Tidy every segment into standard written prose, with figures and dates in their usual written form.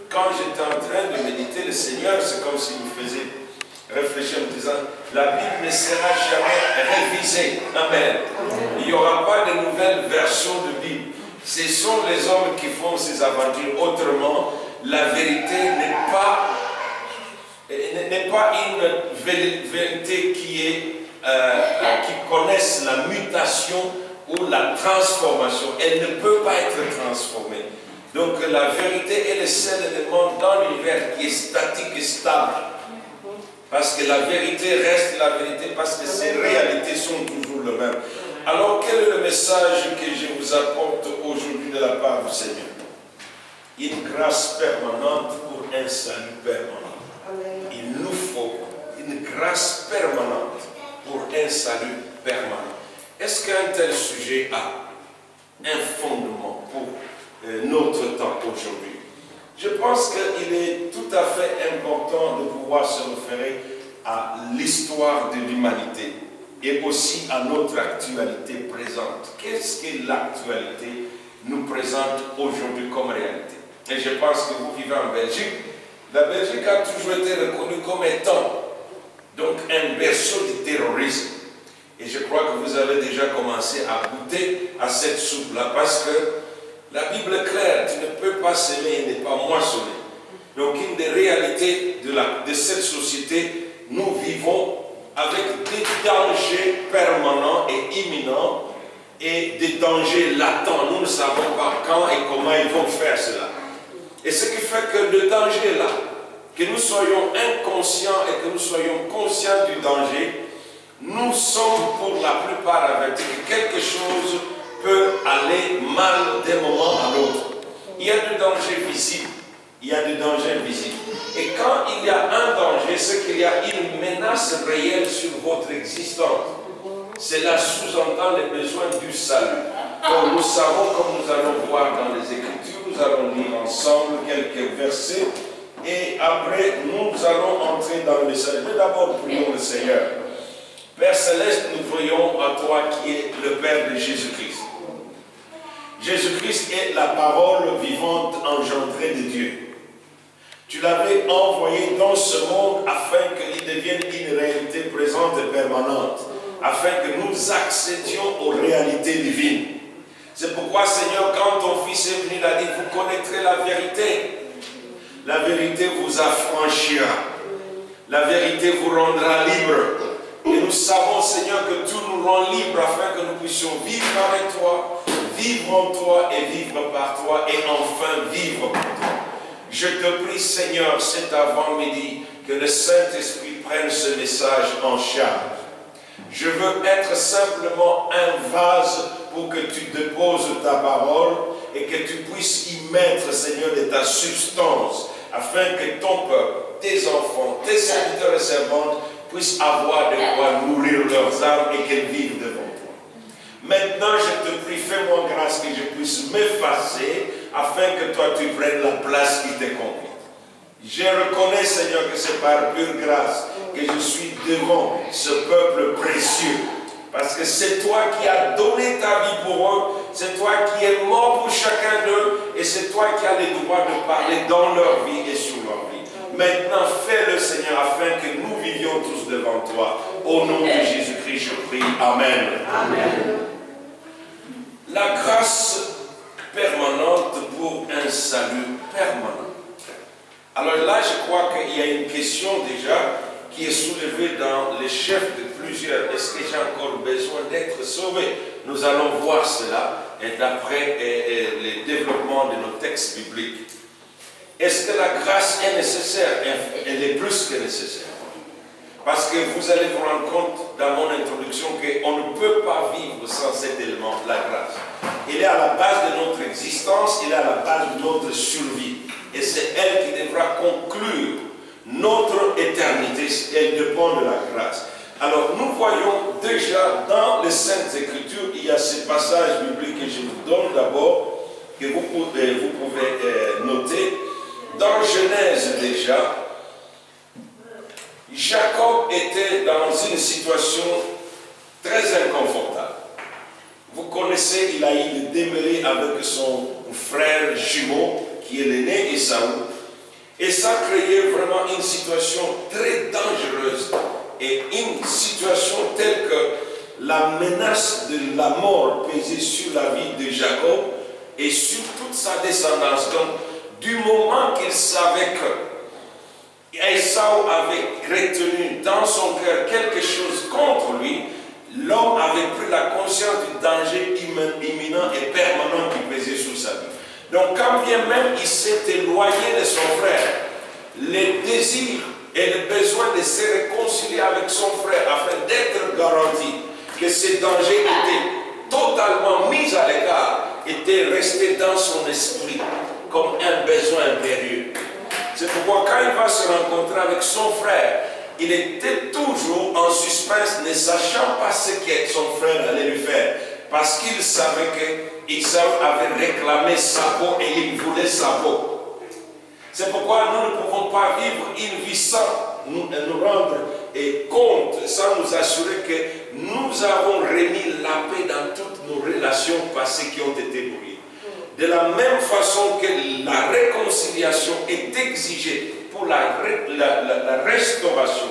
Quand j'étais en train de méditer, le Seigneur, c'est comme s'il me faisait réfléchir en me disant, la Bible ne sera jamais révisée. Amen. Il n'y aura pas de nouvelles versions de Bible. Ce sont les hommes qui font ces aventures. Autrement, la vérité n'est pas une vérité qui connaisse la mutation ou la transformation. Elle ne peut pas être transformée. Donc la vérité est le seul élément dans l'univers qui est statique et stable. Parce que la vérité reste la vérité, parce que ces réalités sont toujours les mêmes. Alors quel est le message que je vous apporte aujourd'hui de la part du Seigneur? Une grâce permanente pour un salut permanent. Il nous faut une grâce permanente pour un salut permanent. Est-ce qu'un tel sujet a un fondement pour notre temps aujourd'hui? Je pense qu'il est tout à fait important de pouvoir se référer à l'histoire de l'humanité et aussi à notre actualité présente. Qu'est-ce que l'actualité nous présente aujourd'hui comme réalité? Et je pense que vous vivez en Belgique. La Belgique a toujours été reconnue comme étant donc un berceau du terrorisme. Et je crois que vous avez déjà commencé à goûter à cette soupe-là, parce que la Bible est claire, tu ne peux pas s'aimer et ne pas moissonner. Donc une des réalités de cette société, nous vivons avec des dangers permanents et imminents et des dangers latents. Nous ne savons pas quand et comment ils vont faire cela. Et ce qui fait que le danger est là, que nous soyons inconscients et que nous soyons conscients du danger, nous sommes pour la plupart avertis que quelque chose peut aller mal d'un moment à l'autre. Il y a du danger visible, il y a du danger invisible. Et quand il y a un danger, c'est qu'il y a une menace réelle sur votre existence. Cela sous-entend les besoins du salut. Donc nous savons, comme nous allons voir dans les Écritures, nous allons lire ensemble quelques versets et après nous allons entrer dans le message. Mais d'abord, prions le Seigneur. Père Céleste, nous voyons à toi qui es le Père de Jésus-Christ. Jésus-Christ est la parole vivante engendrée de Dieu. Tu l'avais envoyé dans ce monde afin qu'il devienne une réalité présente et permanente, afin que nous accédions aux réalités divines. C'est pourquoi, Seigneur, quand ton Fils est venu, il a dit, vous connaîtrez la vérité. La vérité vous affranchira. La vérité vous rendra libre. Et nous savons, Seigneur, que tout nous rend libres afin que nous puissions vivre avec toi, vivre en toi et vivre par toi, et enfin vivre pour toi. Je te prie, Seigneur, cet avant-midi, que le Saint-Esprit prenne ce message en charge. Je veux être simplement un vase pour que tu déposes ta parole et que tu puisses y mettre, Seigneur, de ta substance, afin que ton peuple, tes enfants, tes serviteurs et servantes puissent avoir de quoi nourrir leurs âmes et qu'elles vivent devant toi. Maintenant, je te prie, fais-moi grâce que je puisse m'effacer afin que toi tu prennes la place qui t'est confiée. Je reconnais, Seigneur, que c'est par pure grâce que je suis devant ce peuple précieux. Parce que c'est toi qui as donné ta vie pour eux, c'est toi qui es mort pour chacun d'eux, et c'est toi qui as le droit de parler dans leur vie et sur leur vie. Maintenant, fais-le, Seigneur, afin que nous vivions tous devant toi. Au nom de Jésus-Christ, je prie. Amen. Amen. La grâce permanente pour un salut permanent. Alors là, je crois qu'il y a une question déjà qui est soulevée dans les chefs de plusieurs. Est-ce que j'ai encore besoin d'être sauvé? Nous allons voir cela d'après les développements de nos textes bibliques. Est-ce que la grâce est nécessaire? Elle est plus que nécessaire. Parce que vous allez vous rendre compte dans mon introduction qu'on ne peut pas vivre sans cet élément, la grâce. Il est à la base de notre existence, il est à la base de notre survie. Et c'est elle qui devra conclure notre éternité. Elle dépend de la grâce. Alors nous voyons déjà dans les Saintes Écritures, il y a ces passages bibliques que je vous donne d'abord, que vous pouvez noter. Dans Genèse déjà, Jacob était dans une situation très inconfortable. Vous connaissez, il a eu des démêlés avec son frère jumeau, qui est l'aîné Esaü. Et ça créait vraiment une situation très dangereuse et une situation telle que la menace de la mort pesait sur la vie de Jacob et sur toute sa descendance. Donc, du moment qu'il savait que Esau avait retenu dans son cœur quelque chose contre lui, l'homme avait pris la conscience du danger imminent et permanent qui pesait sur sa vie. Donc, quand bien même il s'est éloigné de son frère, les désirs et le besoin de se réconcilier avec son frère afin d'être garanti que ces dangers étaient totalement mis à l'écart, étaient restés dans son esprit comme un besoin impérieux. C'est pourquoi quand il va se rencontrer avec son frère, il était toujours en suspense, ne sachant pas ce que son frère allait lui faire, parce qu'il savait que Esau avait réclamé sa peau et il voulait sa peau. C'est pourquoi nous ne pouvons pas vivre une vie sans nous rendre compte, sans nous assurer que nous avons remis la paix dans toutes nos relations passées qui ont été brouillées. De la même façon que la réconciliation est exigée pour la restauration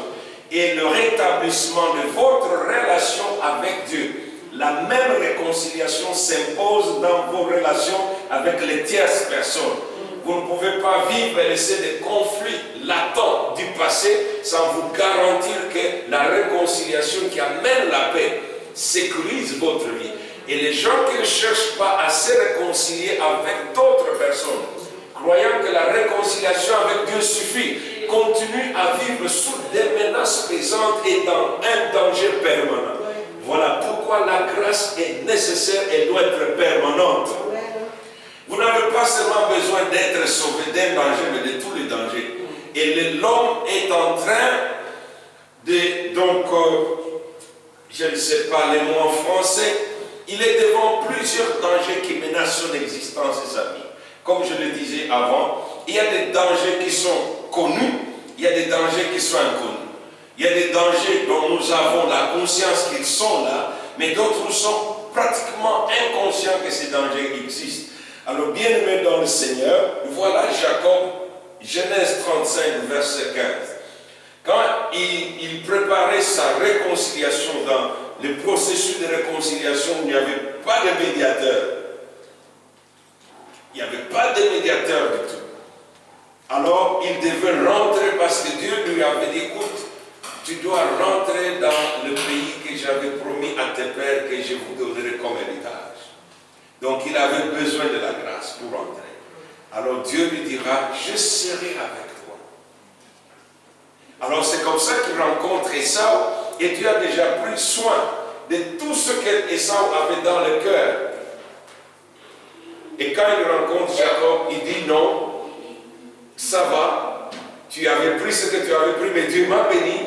et le rétablissement de votre relation avec Dieu, la même réconciliation s'impose dans vos relations avec les tierces personnes. Vous ne pouvez pas vivre et laisser des conflits latents du passé sans vous garantir que la réconciliation qui amène la paix sécurise votre vie. Et les gens qui ne cherchent pas à se réconcilier avec d'autres personnes, croyant que la réconciliation avec Dieu suffit, continuent à vivre sous des menaces pesantes et dans un danger permanent. Voilà pourquoi la grâce est nécessaire et doit être permanente. Vous n'avez pas seulement besoin d'être sauvé d'un danger, mais de tous les dangers. Et l'homme est en train de, donc, je ne sais pas les mots en français, il est devant plusieurs dangers qui menacent son existence et sa vie. Comme je le disais avant, il y a des dangers qui sont connus, il y a des dangers qui sont inconnus. Il y a des dangers dont nous avons la conscience qu'ils sont là, mais d'autres nous sommes pratiquement inconscients que ces dangers existent. Alors, bien-aimés dans le Seigneur, voilà Jacob, Genèse 35, verset 15. Quand il préparait sa réconciliation dans le processus de réconciliation, il n'y avait pas de médiateur. Il n'y avait pas de médiateur du tout. Alors, il devait rentrer parce que Dieu lui avait dit, écoute, tu dois rentrer dans le pays que j'avais promis à tes pères que je vous donnerai comme héritage. Donc, il avait besoin de la grâce pour rentrer. Alors, Dieu lui dira, je serai avec toi. Alors, c'est comme ça qu'il rencontre Esau, et Dieu a déjà pris soin de tout ce qu'Esau avait dans le cœur. Et quand il rencontre Jacob, il dit non, ça va, tu avais pris ce que tu avais pris, mais Dieu m'a béni.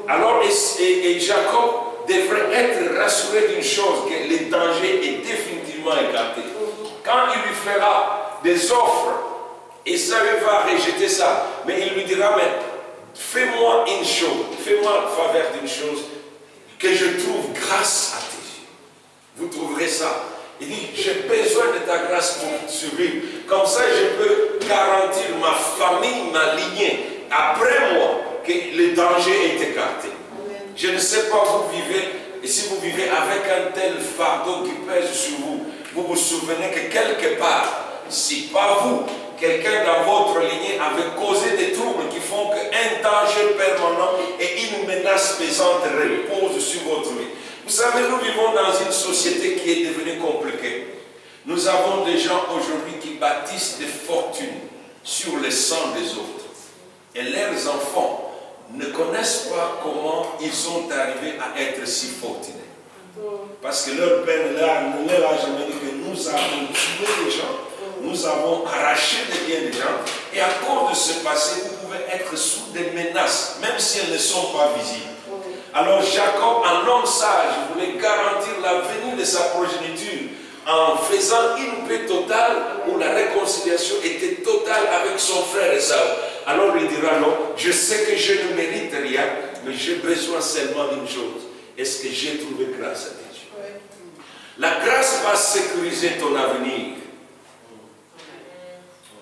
Alors, et Jacob devrait être rassuré d'une chose, que le danger est définitivement écarté. Quand il lui fera des offres, Esau va rejeter ça, mais il lui dira, mais fais-moi une chose, fais-moi le faveur d'une chose, que je trouve grâce à tes yeux. Vous trouverez ça. Il dit, j'ai besoin de ta grâce pour survivre. Comme ça, je peux garantir ma famille, ma lignée, après moi, que le danger est écarté. Amen. Je ne sais pas, vous vivez, et si vous vivez avec un tel fardeau qui pèse sur vous, vous vous souvenez que quelque part, si pas vous, quelqu'un dans votre lignée avait causé des troubles qui font qu'un danger permanent et une menace pesante repose sur votre vie. Vous savez, nous vivons dans une société qui est devenue compliquée. Nous avons des gens aujourd'hui qui bâtissent des fortunes sur le sang des autres. Et leurs enfants ne connaissent pas comment ils sont arrivés à être si fortunés. Parce que leur père ne leur a jamais dit que nous avons tué des gens, nous avons arraché des biens des gens, et à cause de ce passé, vous pouvez être sous des menaces, même si elles ne sont pas visibles. Alors Jacob, un homme sage, voulait garantir la venue de sa progéniture en faisant une paix totale où la réconciliation était totale avec son frère Esau. Alors il dira non, je sais que je ne mérite rien, mais j'ai besoin seulement d'une chose. Est-ce que j'ai trouvé grâce à tes yeux? La grâce va sécuriser ton avenir.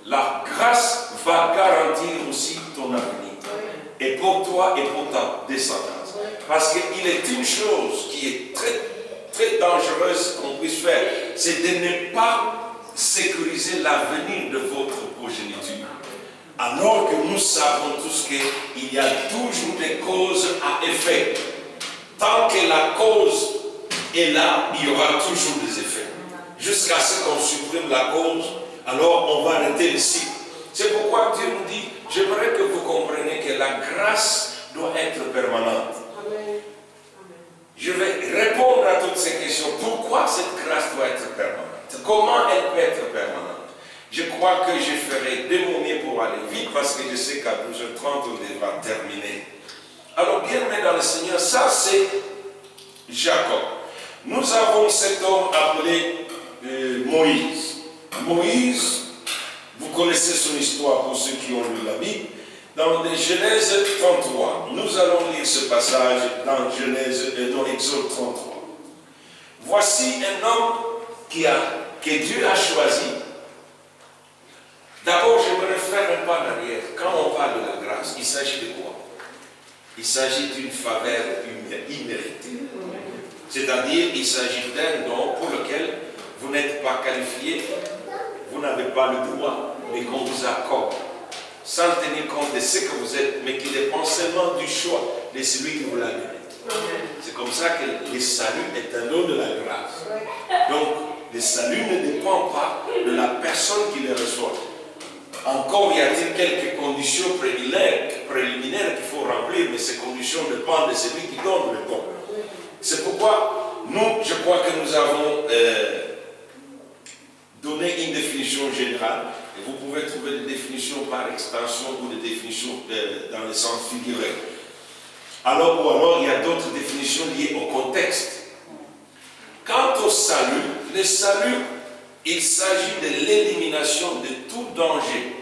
La grâce va garantir aussi ton avenir. Et pour toi et pour ta descendance. Parce qu'il est une chose qui est très, très dangereuse qu'on puisse faire, c'est de ne pas sécuriser l'avenir de votre progéniture. Alors que nous savons tous qu'il y a toujours des causes à effet. Tant que la cause est là, il y aura toujours des effets. Jusqu'à ce qu'on supprime la cause, alors on va arrêter le cycle. C'est pourquoi Dieu nous dit, j'aimerais que vous compreniez que la grâce doit être permanente. Je vais répondre à toutes ces questions. Pourquoi cette grâce doit être permanente? Comment elle peut être permanente? Je crois que je ferai de mon mieux pour aller vite parce que je sais qu'à 12h30 on devra terminer. Alors bien aimé dans le Seigneur, ça c'est Jacob. Nous avons cet homme appelé Moïse. Moïse, vous connaissez son histoire pour ceux qui ont lu la Bible. Dans Genèse 33, nous allons lire ce passage dans Exode 33. Voici un homme que Dieu a choisi. D'abord, j'aimerais faire un pas en arrière. Quand on parle de la grâce, il s'agit de quoi? Il s'agit d'une faveur imméritée. C'est-à-dire, il s'agit d'un don pour lequel vous n'êtes pas qualifié, vous n'avez pas le droit, mais qu'on vous accorde, sans tenir compte de ce que vous êtes, mais qui dépend seulement du choix de celui qui vous l'a donné. C'est comme ça que le salut est un don de la grâce. Donc, le salut ne dépend pas de la personne qui le reçoit. Encore y a-t-il quelques conditions préliminaires qu'il faut remplir, mais ces conditions dépendent de celui qui donne le don. C'est pourquoi nous, je crois que nous avons donné une définition générale, et vous pouvez trouver des définitions par extension ou des définitions dans le sens figuré. Alors il y a d'autres définitions liées au contexte. Quant au salut, le salut, il s'agit de l'élimination de tout danger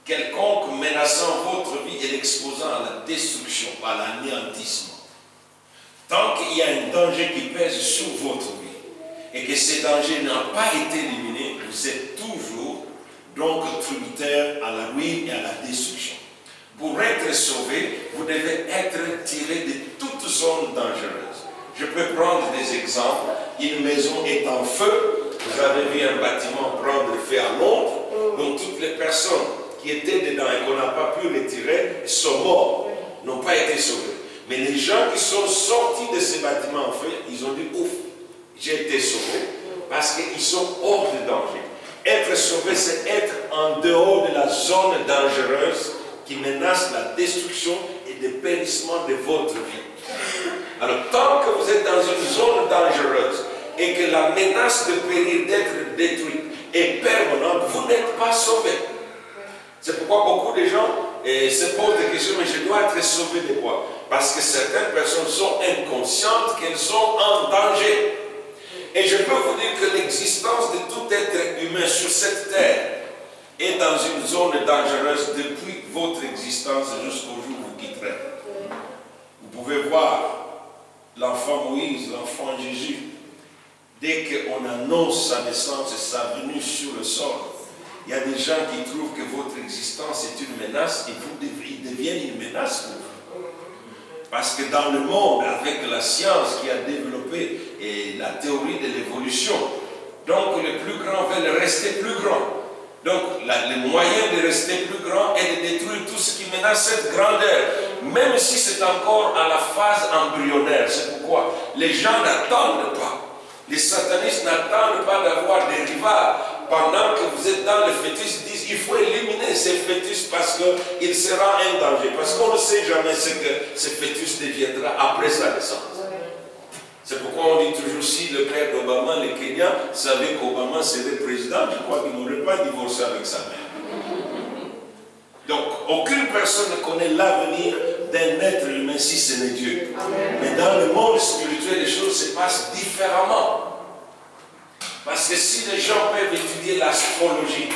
quelconque menaçant votre vie et l'exposant à la destruction, à l'anéantissement. Tant qu'il y a un danger qui pèse sur votre vie et que ce danger n'a pas été éliminé, vous êtes toujours donc tributaire à la ruine et à la destruction. Pour être sauvé, vous devez être tiré de toute zone dangereuse. Je peux prendre des exemples. Une maison est en feu. Vous avez vu un bâtiment prendre feu à Londres. Donc toutes les personnes qui étaient dedans et qu'on n'a pas pu retirer sont morts, n'ont pas été sauvés. Mais les gens qui sont sortis de ces bâtiments en feu, ils ont dit ouf, j'ai été sauvé parce qu'ils sont hors de danger. Être sauvé, c'est être en dehors de la zone dangereuse qui menace la destruction et le périssement de votre vie. Alors, tant que vous êtes dans une zone dangereuse et que la menace de périr, d'être détruit est permanente, vous n'êtes pas sauvé. C'est pourquoi beaucoup de gens se posent des questions, mais je dois être sauvé de quoi? Parce que certaines personnes sont inconscientes qu'elles sont en danger. Et je peux vous dire que l'existence de tout être humain sur cette terre est dans une zone dangereuse depuis votre existence jusqu'au jour où vous quitterez. Vous pouvez voir l'enfant Moïse, l'enfant Jésus, dès qu'on annonce sa naissance et sa venue sur le sol, il y a des gens qui trouvent que votre existence est une menace et ils deviennent une menace pour vous. Parce que dans le monde, avec la science qui a développé et la théorie de l'évolution, donc les plus grands veulent rester plus grands. Donc le moyen de rester plus grand est de détruire tout ce qui menace cette grandeur, même si c'est encore à la phase embryonnaire. C'est pourquoi les gens n'attendent pas. Les satanistes n'attendent pas d'avoir des rivales. Pendant que vous êtes dans le fœtus, ils disent il faut éliminer ces fœtus parce qu'il sera un danger. Parce qu'on ne sait jamais ce que ce fœtus deviendra après sa naissance. C'est pourquoi on dit toujours si le père d'Obama, le Kenya, savait qu'Obama serait président, je crois qu'il n'aurait pas divorcé avec sa mère. Donc, aucune personne ne connaît l'avenir d'un être humain si ce n'est Dieu. Amen. Mais dans le monde spirituel, les choses se passent différemment. Parce que si les gens peuvent étudier l'astrologie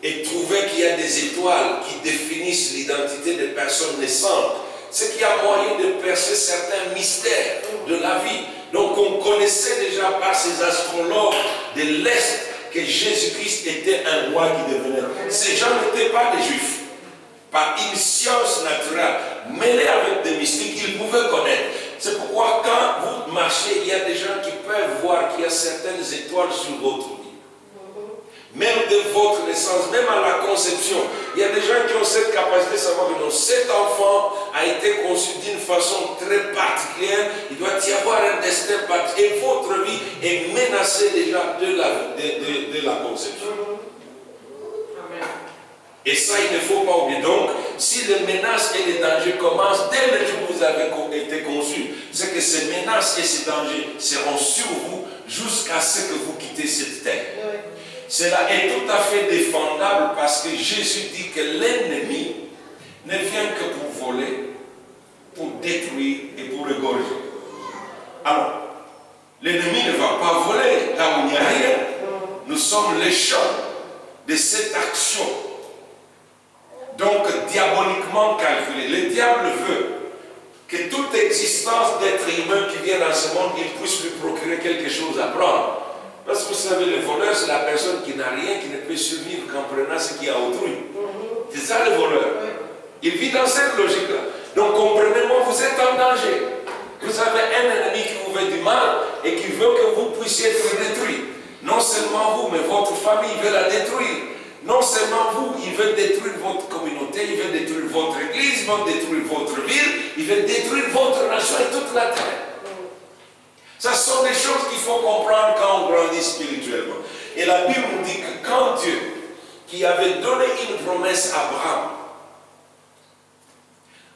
et trouver qu'il y a des étoiles qui définissent l'identité des personnes naissantes, c'est qu'il y a moyen de percer certains mystères de la vie. Donc on connaissait déjà par ces astrologues de l'Est que Jésus-Christ était un roi qui devenait. Ces gens n'étaient pas des juifs. Par une science naturelle, mêlée avec des mystiques, ils pouvaient connaître. C'est pourquoi quand vous marchez, il y a des gens qui peuvent voir qu'il y a certaines étoiles sur votre vie. Même de votre naissance, même à la conception, il y a des gens qui ont cette capacité de savoir que non, cet enfant a été conçu d'une façon très particulière, il doit y avoir un destin particulier, et votre vie est menacée déjà de la conception. Amen. Et ça, il ne faut pas oublier. Donc, si les menaces et les dangers commencent dès le jour où vous avez été conçu, c'est que ces menaces et ces dangers seront sur vous jusqu'à ce que vous quittez cette terre. Oui. Cela est tout à fait défendable parce que Jésus dit que l'ennemi ne vient que pour voler, pour détruire et pour égorger. Alors, l'ennemi ne va pas voler là où il n'y a rien. Nous sommes les champs de cette action. Donc, diaboliquement calculée. Le diable veut que toute existence d'être humain qui vient dans ce monde, il puisse lui procurer quelque chose à prendre. Parce que vous savez, le voleur, c'est la personne qui n'a rien, qui ne peut survivre qu'en prenant ce qu'il y a autrui. C'est ça le voleur. Il vit dans cette logique-là. Donc comprenez-moi, vous êtes en danger. Vous avez un ennemi qui vous veut du mal et qui veut que vous puissiez être détruit. Non seulement vous, mais votre famille, il veut la détruire. Non seulement vous, il veut détruire votre communauté, il veut détruire votre église, il veut détruire votre ville, il veut détruire votre nation et toute la terre. Ce sont des choses qu'il faut comprendre quand on grandit spirituellement. Et la Bible nous dit que quand Dieu, qui avait donné une promesse à Abraham,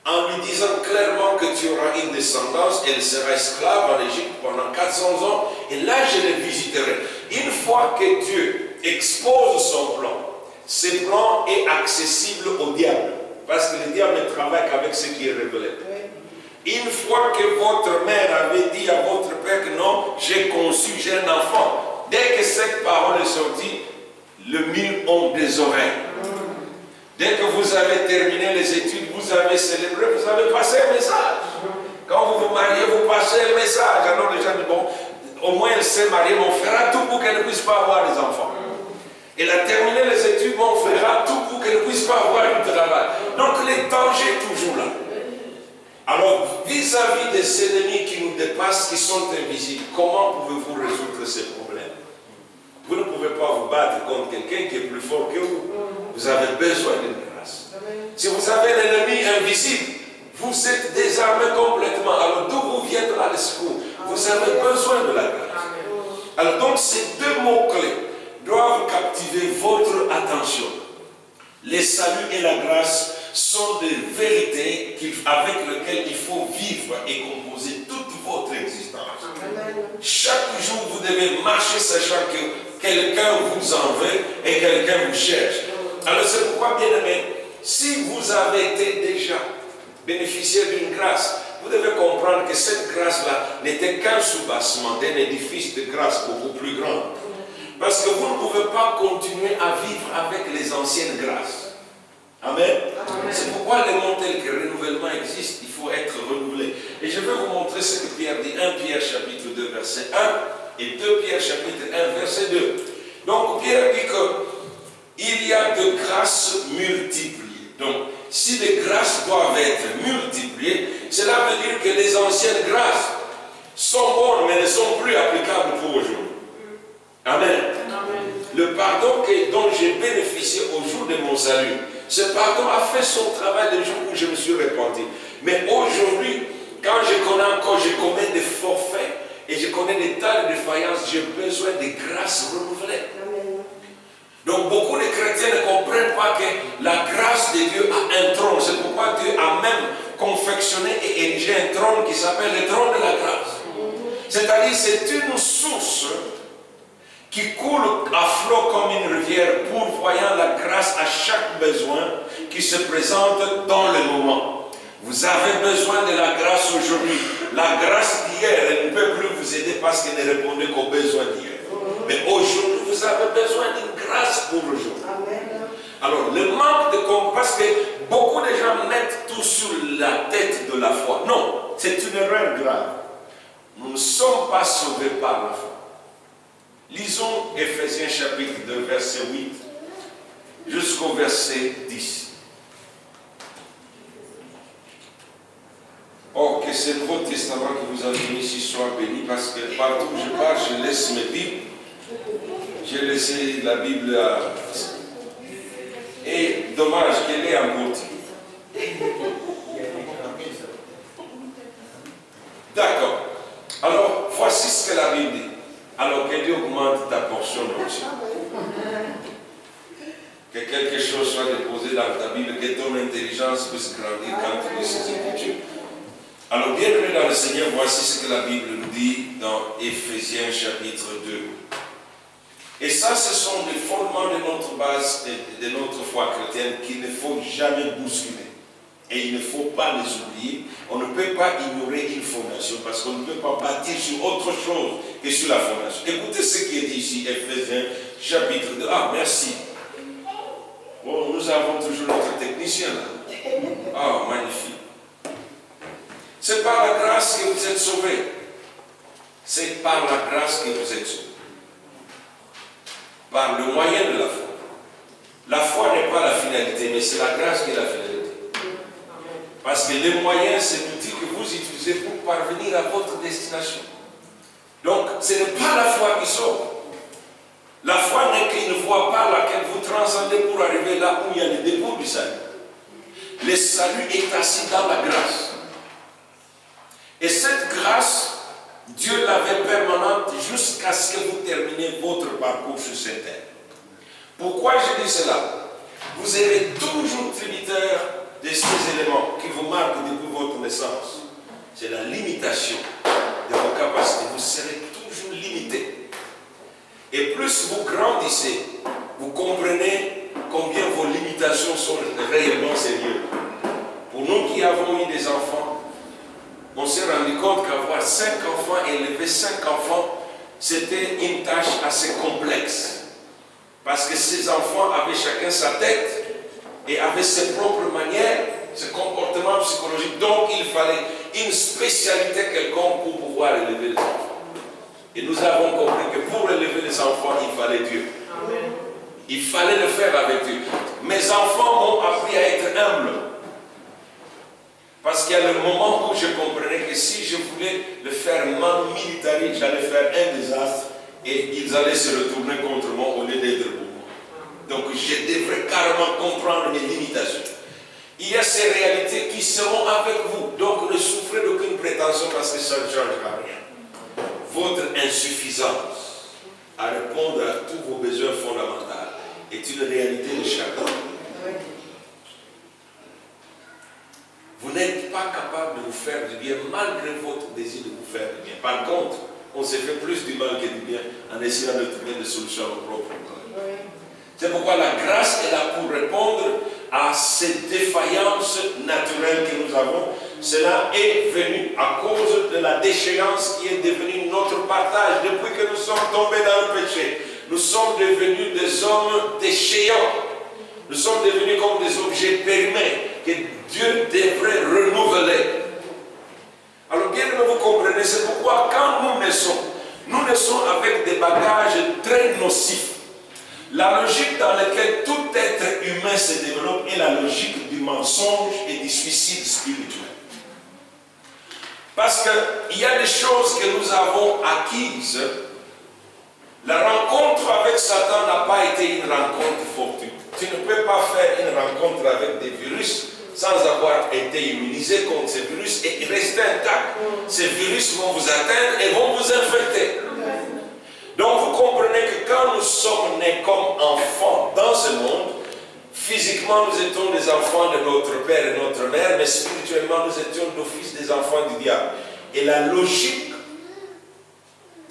en lui disant clairement que tu auras une descendance, elle sera esclave en Égypte pendant 400 ans, et là je les visiterai. Une fois que Dieu expose son plan, ce plan est accessible au diable, parce que le diable ne travaille qu'avec ce qui est révélé. Une fois que votre mère avait dit à votre père que non, j'ai conçu, j'ai un enfant, dès que cette parole est sortie, le mille ont des oreilles. Dès que vous avez terminé les études, vous avez célébré, vous avez passé un message. Quand vous vous mariez, vous passez un message. Alors les gens disent, bon, au moins elle s'est mariée, mais on fera tout pour qu'elle ne puisse pas avoir des enfants. Elle a terminé les études, mais on fera tout pour qu'elle ne puisse pas avoir du travail. Donc les dangers toujours là. Alors, vis-à-vis des ennemis qui nous dépassent, qui sont invisibles, comment pouvez-vous résoudre ces problèmes? Vous ne pouvez pas vous battre contre quelqu'un qui est plus fort que vous. Vous avez besoin d'une grâce. Si vous avez un ennemi invisible, vous êtes désarmé complètement. Alors, d'où vous viendra le secours? Vous avez besoin de la grâce. Alors, donc, ces deux mots-clés doivent captiver votre attention. Les saluts et la grâce sont des vérités avec lesquelles il faut vivre et composer toute votre existence. Chaque jour, vous devez marcher sachant que quelqu'un vous en veut et quelqu'un vous cherche. Alors c'est pourquoi, bien aimé, si vous avez été déjà bénéficiaire d'une grâce, vous devez comprendre que cette grâce-là n'était qu'un soubassement d'un édifice de grâce beaucoup plus grand. Parce que vous ne pouvez pas continuer à vivre avec les anciennes grâces. Amen. C'est pourquoi les mots tels que renouvellement existent, il faut être renouvelé. Et je vais vous montrer ce que Pierre dit, 1 Pierre chapitre 2 verset 1 et 2 Pierre chapitre 1 verset 2. Donc Pierre dit qu'il y a de grâces multipliées. Donc si les grâces doivent être multipliées, cela veut dire que les anciennes grâces sont bonnes mais ne sont plus applicables pour aujourd'hui. Amen. Le pardon dont j'ai bénéficié au jour de mon salut, ce pardon a fait son travail le jour où je me suis repenti. Mais aujourd'hui, quand je connais encore, je commets des forfaits et je connais des tas de défaillances, j'ai besoin de grâce renouvelée. Donc beaucoup de chrétiens ne comprennent pas que la grâce de Dieu a un trône. C'est pourquoi Dieu a même confectionné et érigé un trône qui s'appelle le trône de la grâce. C'est-à-dire c'est une source qui coule à flot comme une rivière, pourvoyant la grâce à chaque besoin qui se présente dans le moment. Vous avez besoin de la grâce aujourd'hui. La grâce d'hier, elle ne peut plus vous aider parce qu'elle ne répondait qu'aux besoins d'hier. Mais aujourd'hui, vous avez besoin d'une grâce pour aujourd'hui. Alors, le manque de compréhension, parce que beaucoup de gens mettent tout sur la tête de la foi. Non, c'est une erreur grave. Nous ne sommes pas sauvés par la foi. Lisons Éphésiens chapitre 2, verset 8 jusqu'au verset 10. Oh, que ce Nouveau Testament que vous avez mis ici soit béni, parce que partout où je pars, je laisse mes Bibles. J'ai laissé la Bible à... Et dommage qu'elle est embourtie. D'accord. Alors, voici ce que la Bible dit. Alors que Dieu augmente ta portion d'onction. Que quelque chose soit déposé dans ta Bible, que ton intelligence puisse grandir quand tu lis ces Écritures. Alors, bienvenue dans le Seigneur, voici ce que la Bible nous dit dans Éphésiens chapitre 2. Et ça, ce sont les fondements de notre base, de notre foi chrétienne qu'il ne faut jamais bousculer. Et il ne faut pas les oublier. On ne peut pas ignorer une fondation parce qu'on ne peut pas bâtir sur autre chose que sur la fondation. Écoutez ce qui est dit ici, Éphésiens chapitre 2. Ah, merci. Bon, nous avons toujours notre technicien là. Ah, magnifique. C'est par la grâce que vous êtes sauvés. C'est par la grâce que vous êtes sauvés. Par le moyen de la foi. La foi n'est pas la finalité, mais c'est la grâce qui est la finalité. Parce que le moyen, c'est l'outil que vous utilisez pour parvenir à votre destination. Donc, ce n'est pas la foi qui sauve. La foi n'est qu'une voie par laquelle vous transcendez pour arriver là où il y a le dépôt du salut. Le salut est assis dans la grâce. Et cette grâce, Dieu l'avait permanente jusqu'à ce que vous terminiez votre parcours sur cette terre. Pourquoi je dis cela? Vous serez toujours tributaire de ces éléments qui vous marquent depuis votre naissance. C'est la limitation de vos capacités. Vous serez toujours limité. Et plus vous grandissez, vous comprenez combien vos limitations sont réellement sérieuses. Pour nous qui avons eu des enfants, on s'est rendu compte qu'avoir 5 enfants et élever 5 enfants, c'était une tâche assez complexe. Parce que ces enfants avaient chacun sa tête et avaient ses propres manières, ses comportements psychologiques. Donc il fallait une spécialité quelconque pour pouvoir élever les enfants. Et nous avons compris que pour élever les enfants, il fallait Dieu. Amen. Il fallait le faire avec Dieu. Mes enfants m'ont appris à être humble. Parce qu'il y a le moment où je comprenais que si je voulais le faire man militari, j'allais faire un désastre et ils allaient se retourner contre moi au lieu d'être pour moi. Donc je devrais carrément comprendre mes limitations. Il y a ces réalités qui seront avec vous. Donc ne souffrez d'aucune prétention parce que ça ne changera rien. Votre insuffisance à répondre à tous vos besoins fondamentaux est une réalité de chacun. Vous n'êtes pas capable de vous faire du bien malgré votre désir de vous faire du bien. Par contre, on se fait plus du mal que du bien en essayant de trouver des solutions à nos propres problèmes. C'est pourquoi la grâce est là pour répondre à ces défaillances naturelles que nous avons. Cela est venu à cause de la déchéance qui est devenue notre partage depuis que nous sommes tombés dans le péché. Nous sommes devenus des hommes déchéants. Nous sommes devenus comme des objets périmés que Dieu devrait renouveler. Alors bien que vous comprenez, c'est pourquoi quand nous naissons avec des bagages très nocifs. La logique dans laquelle tout être humain se développe est la logique du mensonge et du suicide spirituel. Parce qu'il y a des choses que nous avons acquises. La rencontre avec Satan n'a pas été une rencontre fortuite. Tu ne peux pas faire une rencontre avec des virus sans avoir été immunisé contre ces virus et rester intact. Ces virus vont vous atteindre et vont vous infecter. Donc vous comprenez que quand nous sommes nés comme enfants dans ce monde, physiquement nous étions des enfants de notre père et notre mère, mais spirituellement nous étions d'office des enfants du diable. Et la logique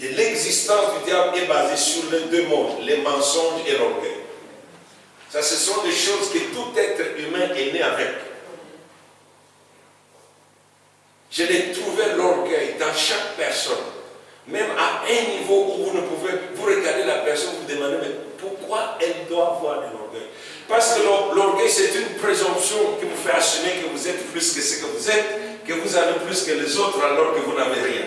de l'existence du diable est basée sur les deux mondes, les mensonges et l'orgueil. Ça, ce sont des choses que tout être humain est né avec. Je l'ai trouvé l'orgueil dans chaque personne. Même à un niveau où vous ne pouvez, vous regardez la personne, vous demandez, mais pourquoi elle doit avoir de l'orgueil? Parce que l'orgueil, c'est une présomption qui vous fait assumer que vous êtes plus que ce que vous êtes, que vous avez plus que les autres alors que vous n'avez rien.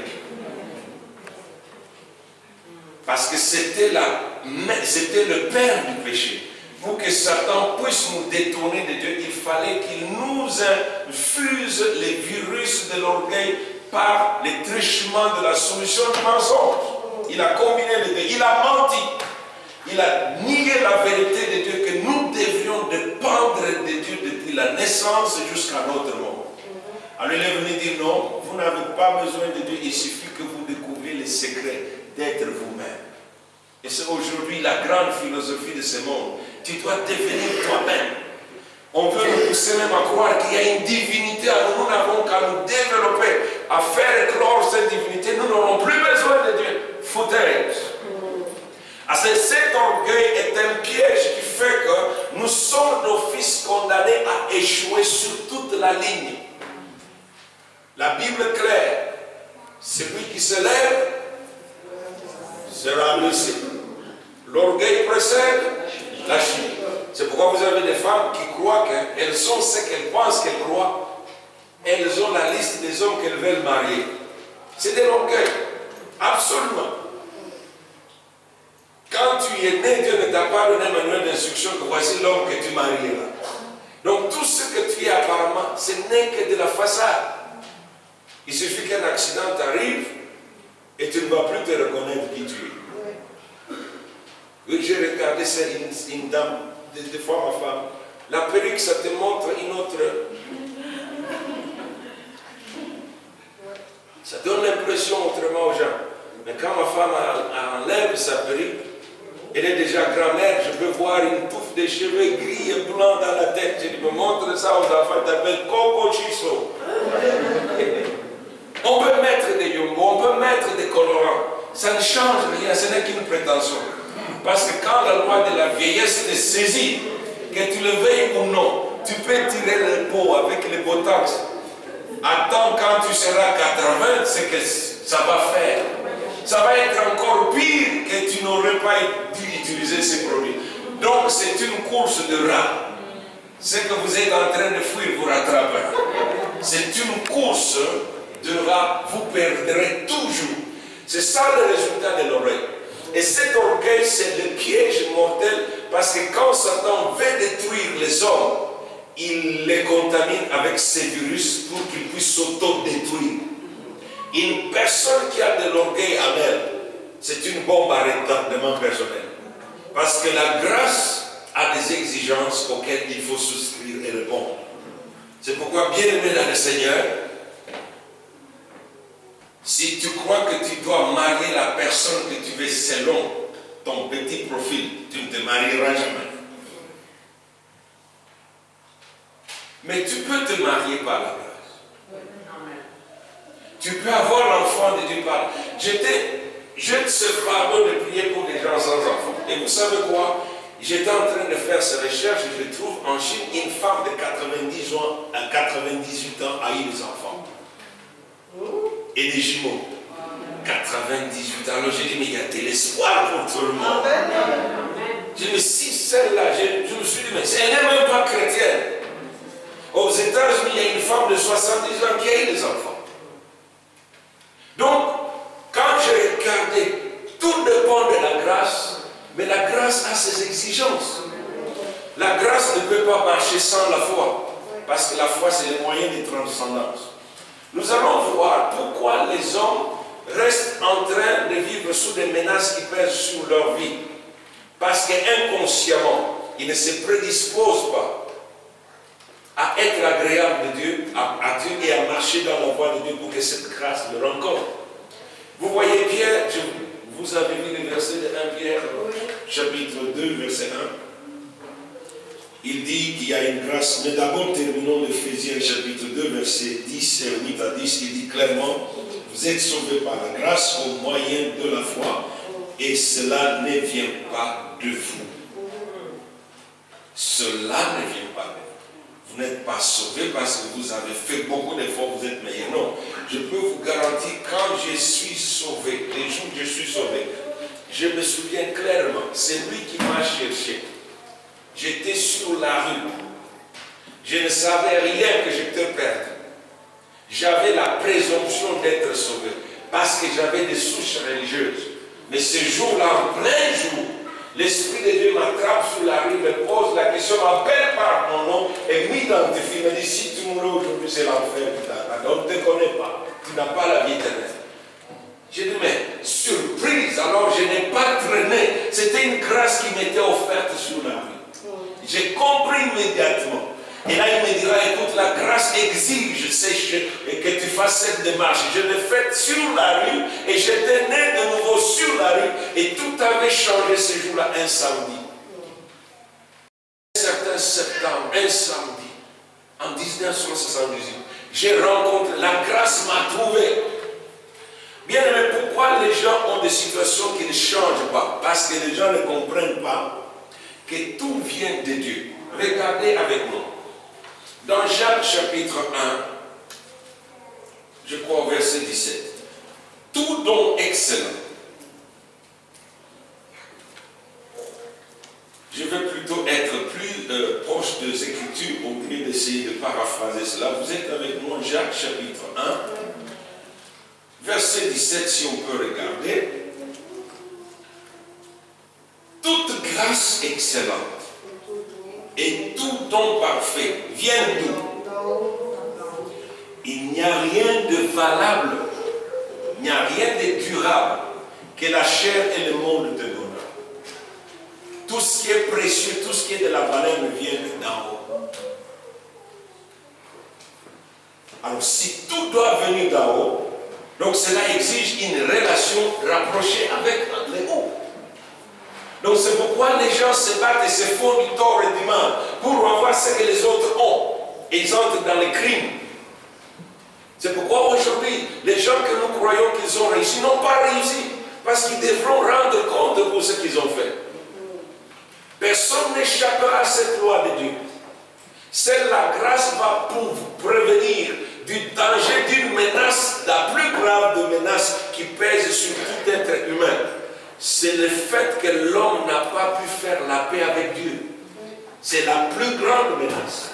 Parce que c'était le père du péché. Pour que Satan puisse nous détourner de Dieu, il fallait qu'il nous infuse les virus de l'orgueil par les trichements de la solution du mensonge. Il a combiné les deux. Il a menti. Il a nié la vérité de Dieu que nous devrions dépendre de Dieu depuis la naissance jusqu'à notre mort. Alors il est venu dire non, vous n'avez pas besoin de Dieu, il suffit que vous découvriez les secrets d'être vous-même. Et c'est aujourd'hui la grande philosophie de ce monde. Tu dois devenir toi-même. On veut nous pousser même à croire qu'il y a une divinité à nous. Nous n'avons qu'à nous développer, à faire éclore cette divinité. Nous n'aurons plus besoin de Dieu. Footage. Cet orgueil est un piège qui fait que nous sommes d'office condamnés à échouer sur toute la ligne. La Bible est claire. Celui qui se lève sera blessé. L'orgueil précède la chute. C'est pourquoi vous avez des femmes qui croient qu'elles sont ce qu'elles pensent qu'elles croient. Elles ont la liste des hommes qu'elles veulent marier. C'est de l'orgueil. Absolument. Quand tu es né, Dieu ne t'a pas donné un manuel d'instruction que voici l'homme que tu marieras. Donc tout ce que tu es apparemment, ce n'est que de la façade. Il suffit qu'un accident t'arrive et tu ne vas plus te reconnaître qui tu es. Oui, j'ai regardé ça, une dame, des fois ma femme. La perruque, ça te montre une autre. Ça donne l'impression autrement aux gens. Mais quand ma femme enlève sa perruque, elle est déjà grand-mère, je peux voir une touffe de cheveux gris et blancs dans la tête. Je dis, me montre ça aux enfants, ils t'appellent Coco Chiso. On peut mettre des yongos, on peut mettre des colorants. Ça ne change rien, ce n'est qu'une prétention. Parce que quand la loi de la vieillesse te saisit, que tu le veuilles ou non, tu peux tirer le pot avec les botox. Attends quand tu seras 80, c'est que ça va faire. Ça va être encore pire que tu n'aurais pas dû utiliser ces produits. Donc c'est une course de rats. Ce que vous êtes en train de fuir vous rattrapera. C'est une course de rats, vous perdrez toujours. C'est ça le résultat de l'orgueil. Et cet orgueil, c'est le piège mortel, parce que quand Satan veut détruire les hommes, il les contamine avec ces virus pour qu'ils puissent s'auto-détruire. Une personne qui a de l'orgueil en elle, c'est une bombe à retardement personnel. Parce que la grâce a des exigences auxquelles il faut souscrire et répondre. C'est pourquoi, bien aimé dans le Seigneur, si tu crois que tu dois marier la personne que tu veux selon ton petit profil, tu ne te marieras jamais. Mais tu peux te marier par la grâce. Tu peux avoir l'enfant de Dieu par. J'ai ce fardeau de prier pour les gens sans enfants. Et vous savez quoi? J'étais en train de faire ces recherches et je trouve en Chine une femme de 98 ans a eu des enfants. Et des jumeaux. 98 ans. Alors j'ai dit, mais il y a de l'espoir pour tout le monde. J'ai dit, mais si celle-là, je me suis dit, mais elle n'est même pas chrétienne. Aux États-Unis, il y a une femme de 70 ans qui a eu des enfants. Donc, quand j'ai regardé, tout dépend de la grâce, mais la grâce a ses exigences. La grâce ne peut pas marcher sans la foi, parce que la foi, c'est le moyen de transcendance. Nous allons voir pourquoi les hommes restent en train de vivre sous des menaces qui pèsent sur leur vie. Parce qu'inconsciemment, ils ne se prédisposent pas à être agréables de Dieu, à Dieu et à marcher dans la voie de Dieu pour que cette grâce le rencontre. Vous voyez Pierre, vous avez vu le verset de 1 Pierre, chapitre 2, verset 1. Il dit qu'il y a une grâce, mais d'abord terminons l'Éphésiens chapitre 2, verset 10 et 8 à 10, il dit clairement, vous êtes sauvés par la grâce au moyen de la foi, et cela ne vient pas de vous. Cela ne vient pas de vous. Vous n'êtes pas sauvés parce que vous avez fait beaucoup d'efforts, vous êtes meilleurs. Non, je peux vous garantir, quand je suis sauvé, les jours où je suis sauvé, je me souviens clairement, c'est lui qui m'a cherché. J'étais sur la rue. Je ne savais rien que j'étais perdu. J'avais la présomption d'être sauvé parce que j'avais des souches religieuses. Mais ce jour-là, en plein jour, l'Esprit de Dieu m'attrape sur la rue, me pose la question, m'appelle par mon nom et m'identifie, me dit, si tu mourrais aujourd'hui, c'est l'enfer qui t'attend. Donc, ne te connais pas, tu n'as pas la vie éternelle. J'ai dit, mais surprise, alors je n'ai pas traîné. C'était une grâce qui m'était offerte sur la rue. J'ai compris immédiatement. Et là, il me dira, écoute, la grâce exige que tu fasses cette démarche. Je l'ai faite sur la rue et j'étais né de nouveau sur la rue et tout avait changé ce jour-là, un samedi. Un certain septembre, un samedi, en 1978, j'ai rencontré, la grâce m'a trouvé. Bien aimé, pourquoi les gens ont des situations qui ne changent pas? Parce que les gens ne comprennent pas que tout vient de Dieu. Regardez avec moi. Dans Jacques chapitre 1, je crois au verset 17. Tout don excellent. Je vais plutôt être plus proche des Écritures au lieu d'essayer de paraphraser cela. Vous êtes avec moi, Jacques chapitre 1, verset 17, si on peut regarder. Toute grâce excellente et tout don parfait viennent d'où? Il n'y a rien de valable, il n'y a rien de durable que la chair et le monde te donnent. Tout ce qui est précieux, tout ce qui est de la valeur me vient d'en haut. Alors si tout doit venir d'en haut, donc cela exige une relation rapprochée avec les hauts. Donc c'est pourquoi les gens se battent et se font du tort et du mal pour avoir ce que les autres ont. Et ils entrent dans les crimes. C'est pourquoi aujourd'hui, les gens que nous croyons qu'ils ont réussi n'ont pas réussi. Parce qu'ils devront rendre compte pour ce qu'ils ont fait. Personne n'échappera à cette loi de Dieu. Seule la grâce va pour prévenir du danger d'une menace, la plus grave de menaces qui pèse sur tout être humain. C'est le fait que l'homme n'a pas pu faire la paix avec Dieu. C'est la plus grande menace.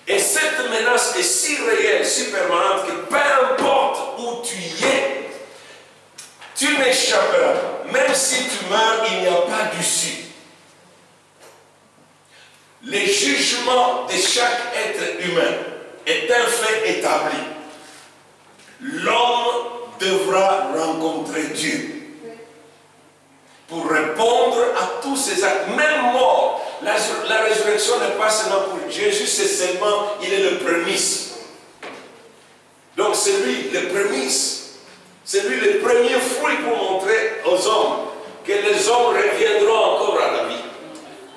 Et cette menace est si réelle, si permanente, que peu importe où tu y es, tu n'échapperas pas. Même si tu meurs, il n'y a pas d'issue. Le jugement de chaque être humain est un fait établi. L'homme devra rencontrer Dieu pour répondre à tous ces actes, même mort. La résurrection n'est pas seulement pour Jésus, c'est seulement, il est le prémisse. Donc c'est lui, le prémisse. C'est lui le premier fruit pour montrer aux hommes que les hommes reviendront encore à la vie.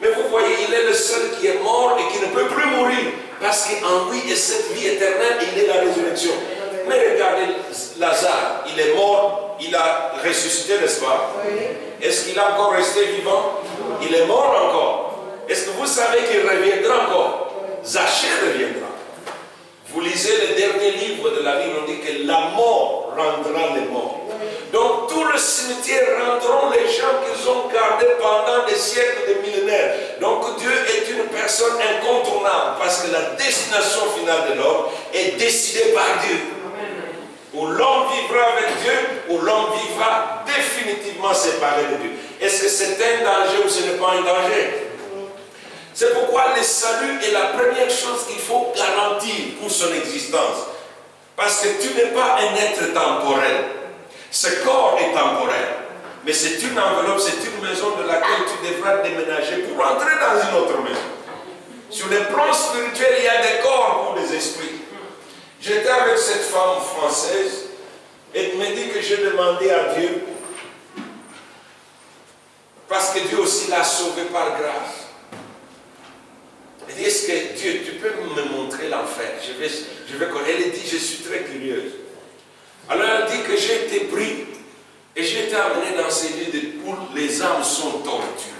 Mais vous voyez, il est le seul qui est mort et qui ne peut plus mourir. Parce qu'en lui est cette vie éternelle, il est la résurrection. Mais regardez Lazare, il est mort, il a ressuscité, n'est-ce pas? Est-ce qu'il a encore resté vivant? Il est mort encore. Est-ce que vous savez qu'il reviendra encore? Zachée reviendra. Vous lisez le dernier livre de la Bible, on dit que la mort rendra les morts. Donc tout le cimetière rendront les gens qu'ils ont gardés pendant des siècles, des millénaires. Donc Dieu est une personne incontournable parce que la destination finale de l'homme est décidée par Dieu. Où l'homme vivra avec Dieu, où l'homme vivra définitivement séparé de Dieu. Est-ce que c'est un danger ou ce n'est pas un danger? C'est pourquoi le salut est la première chose qu'il faut garantir pour son existence. Parce que tu n'es pas un être temporel. Ce corps est temporel. Mais c'est une enveloppe, c'est une maison de laquelle tu devras déménager pour entrer dans une autre maison. Sur le plan spirituel, il y a des corps pour des esprits. J'étais avec cette femme française et elle me dit que j'ai demandé à Dieu, parce que Dieu aussi l'a sauvée par grâce. Elle dit, est-ce que Dieu, tu peux me montrer l'enfer? Je vais connaître. Elle dit, je suis très curieuse. Alors elle dit que j'ai été pris et j'ai été amené dans ces lieux où les âmes sont torturées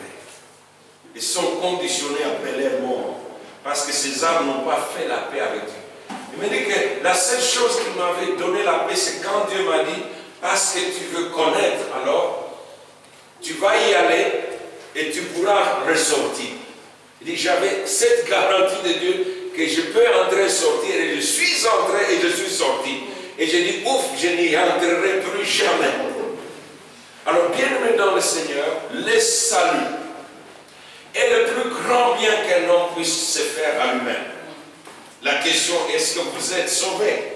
et sont conditionnées après leur mort parce que ces âmes n'ont pas fait la paix avec Dieu. Il me dit que la seule chose qui m'avait donné la paix, c'est quand Dieu m'a dit, parce que tu veux connaître, alors tu vas y aller et tu pourras ressortir. Il dit, j'avais cette garantie de Dieu que je peux entrer et sortir, et je suis entré et je suis sorti. Et j'ai dit, ouf, je n'y entrerai plus jamais. Alors, bien-aimés dans le Seigneur, le salut est le plus grand bien qu'un homme puisse se faire à lui-même. La question, est-ce que vous êtes sauvé?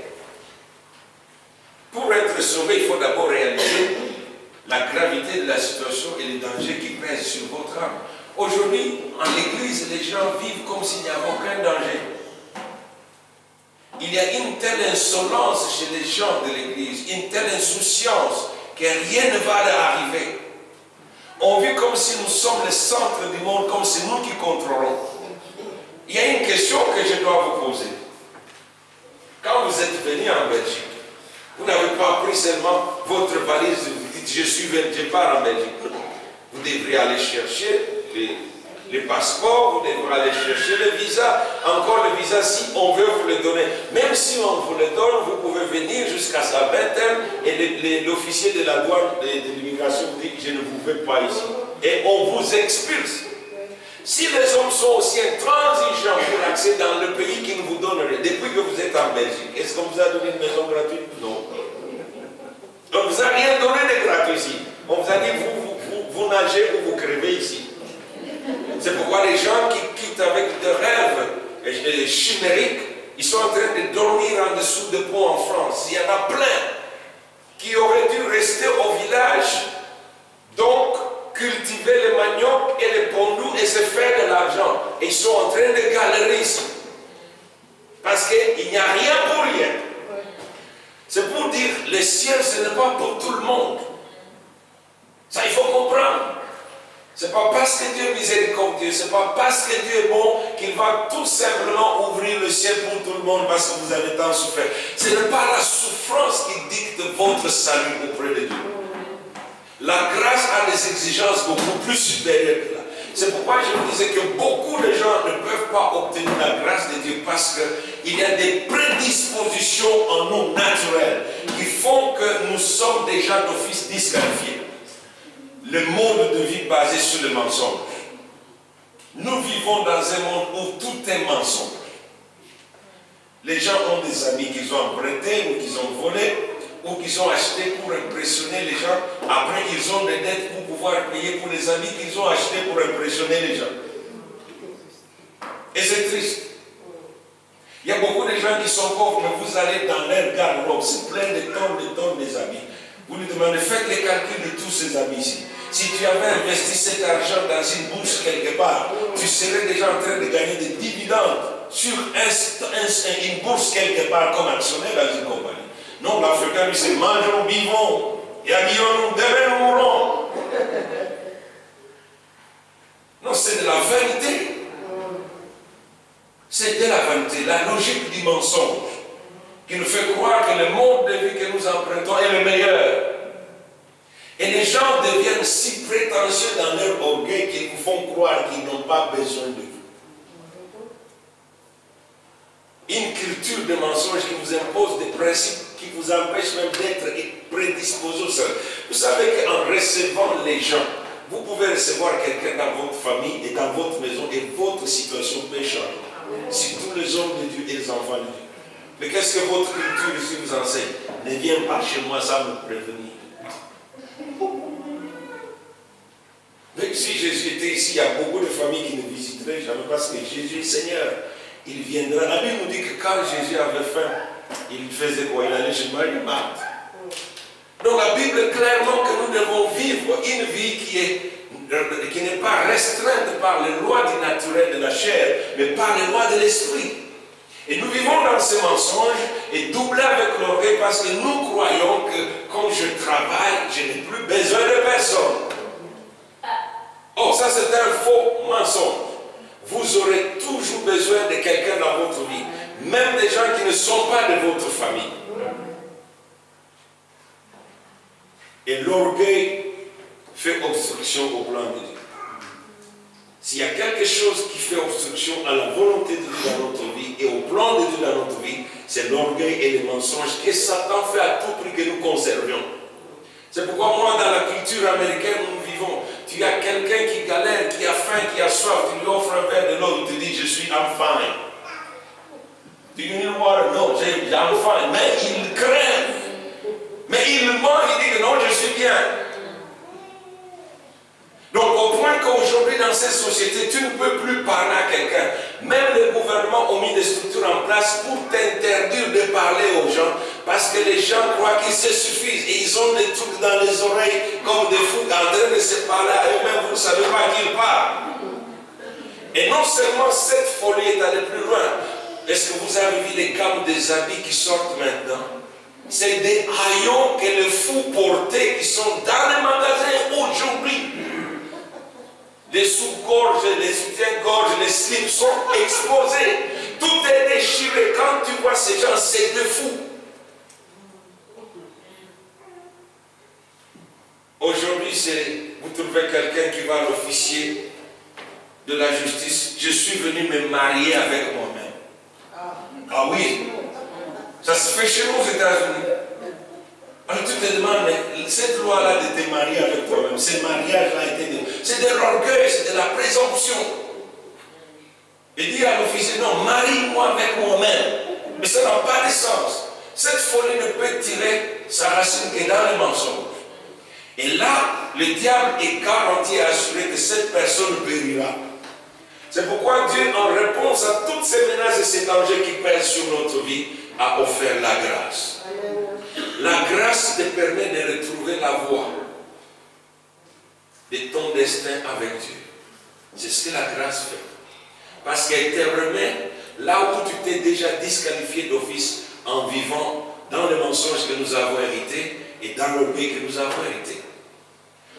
Pour être sauvé, il faut d'abord réaliser la gravité de la situation et les dangers qui pèsent sur votre âme. Aujourd'hui, en l'église, les gens vivent comme s'il n'y avait aucun danger. Il y a une telle insolence chez les gens de l'église, une telle insouciance que rien ne va leur arriver. On vit comme si nous sommes le centre du monde, comme c'est nous qui contrôlons. Il y a une question que je dois vous poser. Quand vous êtes venu en Belgique, vous n'avez pas pris seulement votre valise, vous dites je pars en Belgique. Vous devriez aller chercher les passeports, vous devrez aller chercher le visa. Encore le visa, si on veut vous le donner. Même si on vous le donne, vous pouvez venir jusqu'à sa vingtaine et l'officier de la douane de l'immigration vous dit je ne vous veux pas ici. Et on vous expulse. Si les hommes sont aussi intransigeants pour l'accès dans le pays qui ne vous donne rien, depuis que vous êtes en Belgique, est-ce qu'on vous a donné une maison gratuite? Non. On ne vous a rien donné de gratuit ici. On vous a dit vous nagez ou vous crevez ici. C'est pourquoi les gens qui quittent avec des rêves chimériques, ils sont en train de dormir en dessous de ponts en France. Il y en a plein qui auraient dû rester au village, donc cultiver les maniocs et les pondous et se faire de l'argent. Et ils sont en train de galérer ici. Parce qu'il n'y a rien pour rien. C'est pour dire, le ciel, ce n'est pas pour tout le monde. Ça, il faut comprendre. Ce n'est pas parce que Dieu est miséricordieux, ce n'est pas parce que Dieu est bon qu'il va tout simplement ouvrir le ciel pour tout le monde parce que vous avez tant souffert. Ce n'est pas la souffrance qui dicte votre salut auprès de Dieu. La grâce a des exigences beaucoup plus supérieures que là. C'est pourquoi je vous disais que beaucoup de gens ne peuvent pas obtenir la grâce de Dieu parce qu'il y a des prédispositions en nous naturelles qui font que nous sommes déjà d'office disqualifiés. Le mode de vie basé sur le mensonge. Nous vivons dans un monde où tout est mensonge. Les gens ont des habits qu'ils ont empruntés ou qu'ils ont volés ou qu'ils ont achetés pour impressionner les gens. Après, ils ont des dettes pour pouvoir payer pour les habits qu'ils ont achetés pour impressionner les gens. Et c'est triste. Il y a beaucoup de gens qui sont pauvres, mais vous allez dans leur garde-robe, c'est plein de tonnes des habits. Vous lui demandez, faites les calculs de tous ces habits ici. Si tu avais investi cet argent dans une bourse quelque part, tu serais déjà en train de gagner des dividendes sur une bourse quelque part comme actionnaire dans une compagnie. Non, l'Africain, lui, c'est mangeons, vivons, et habillons-nous, demain nous mourrons. Non, c'est de la vanité. C'est de la vanité, la logique du mensonge, qui nous fait croire que le mode de vie que nous empruntons est le meilleur. Et les gens deviennent si prétentieux dans leur orgueil qu'ils vous font croire qu'ils n'ont pas besoin de vous. Une culture de mensonge qui vous impose des principes qui vous empêchent même d'être prédisposés au salut. Vous savez qu'en recevant les gens, vous pouvez recevoir quelqu'un dans votre famille et dans votre maison et votre situation peut changer. Si tous les hommes de Dieu et les enfants de Dieu. Mais qu'est-ce que votre culture ici vous enseigne? Ne viens pas chez moi sans me prévenir. Mais si Jésus était ici, il y a beaucoup de familles qui ne visiteraient jamais parce que Jésus est Seigneur. Il viendra. La Bible nous dit que quand Jésus avait faim, il faisait quoi? Il allait chez Marie et Marthe. Donc la Bible est clairement que nous devons vivre une vie qui n'est pas restreinte par les lois du naturel de la chair, mais par les lois de l'esprit. Et nous vivons dans ce mensonge et doublé avec l'orgueil parce que nous croyons que quand je travaille, je n'ai plus besoin de personne. Oh, ça c'est un faux mensonge. Vous aurez toujours besoin de quelqu'un dans votre vie, même des gens qui ne sont pas de votre famille. Et l'orgueil fait obstruction au plan de Dieu. S'il y a quelque chose qui fait obstruction à la volonté de Dieu dans notre vie et au plan de Dieu dans notre vie, c'est l'orgueil et les mensonges que Satan fait à tout prix que nous conservions. C'est pourquoi moi, dans la culture américaine où nous vivons, tu as quelqu'un qui galère, qui a faim, qui a soif, tu lui offres un verre de l'eau, il te dit, je suis I'm fine. Do you need water? Non, I'm fine. Mais il crève. Mais il ment, il dit que non, je suis bien. Donc au point qu'aujourd'hui dans cette société, tu ne peux plus parler à quelqu'un. Même les gouvernements ont mis des structures en place pour t'interdire de parler aux gens. Parce que les gens croient qu'ils se suffisent. Et ils ont des trucs dans les oreilles comme des fous en train de se parler à eux-mêmes. Vous ne savez pas qu'ils parlent. Et non seulement cette folie est allée plus loin. Est-ce que vous avez vu les gammes des habits qui sortent maintenant? C'est des haillons que les fous portaient qui sont dans les magasins aujourd'hui. Les sous-gorges, les soutiens-gorges, les slips sont exposés. Tout est déchiré. Quand tu vois ces gens, c'est de fous. Aujourd'hui, vous trouvez quelqu'un qui va à l'officier de la justice. Je suis venu me marier avec moi-même. Ah oui, ça se fait chez nous aux États-Unis. Alors tu te demandes, mais cette loi-là de te marier avec toi-même, ce mariage-là, c'est de l'orgueil, c'est de la présomption. Et dire à l'officier, non, marie-moi avec moi-même. Mais ça n'a pas de sens. Cette folie ne peut tirer sa racine que dans les mensonges. Et là, le diable est garanti et assuré que cette personne périra. C'est pourquoi Dieu, en réponse à toutes ces menaces et ces dangers qui pèsent sur notre vie, a offert la grâce. La grâce te permet de retrouver la voie de ton destin avec Dieu. C'est ce que la grâce fait. Parce qu'elle te remet là où tu t'es déjà disqualifié d'office en vivant dans les mensonges que nous avons hérités et dans l'orgueil que nous avons hérité.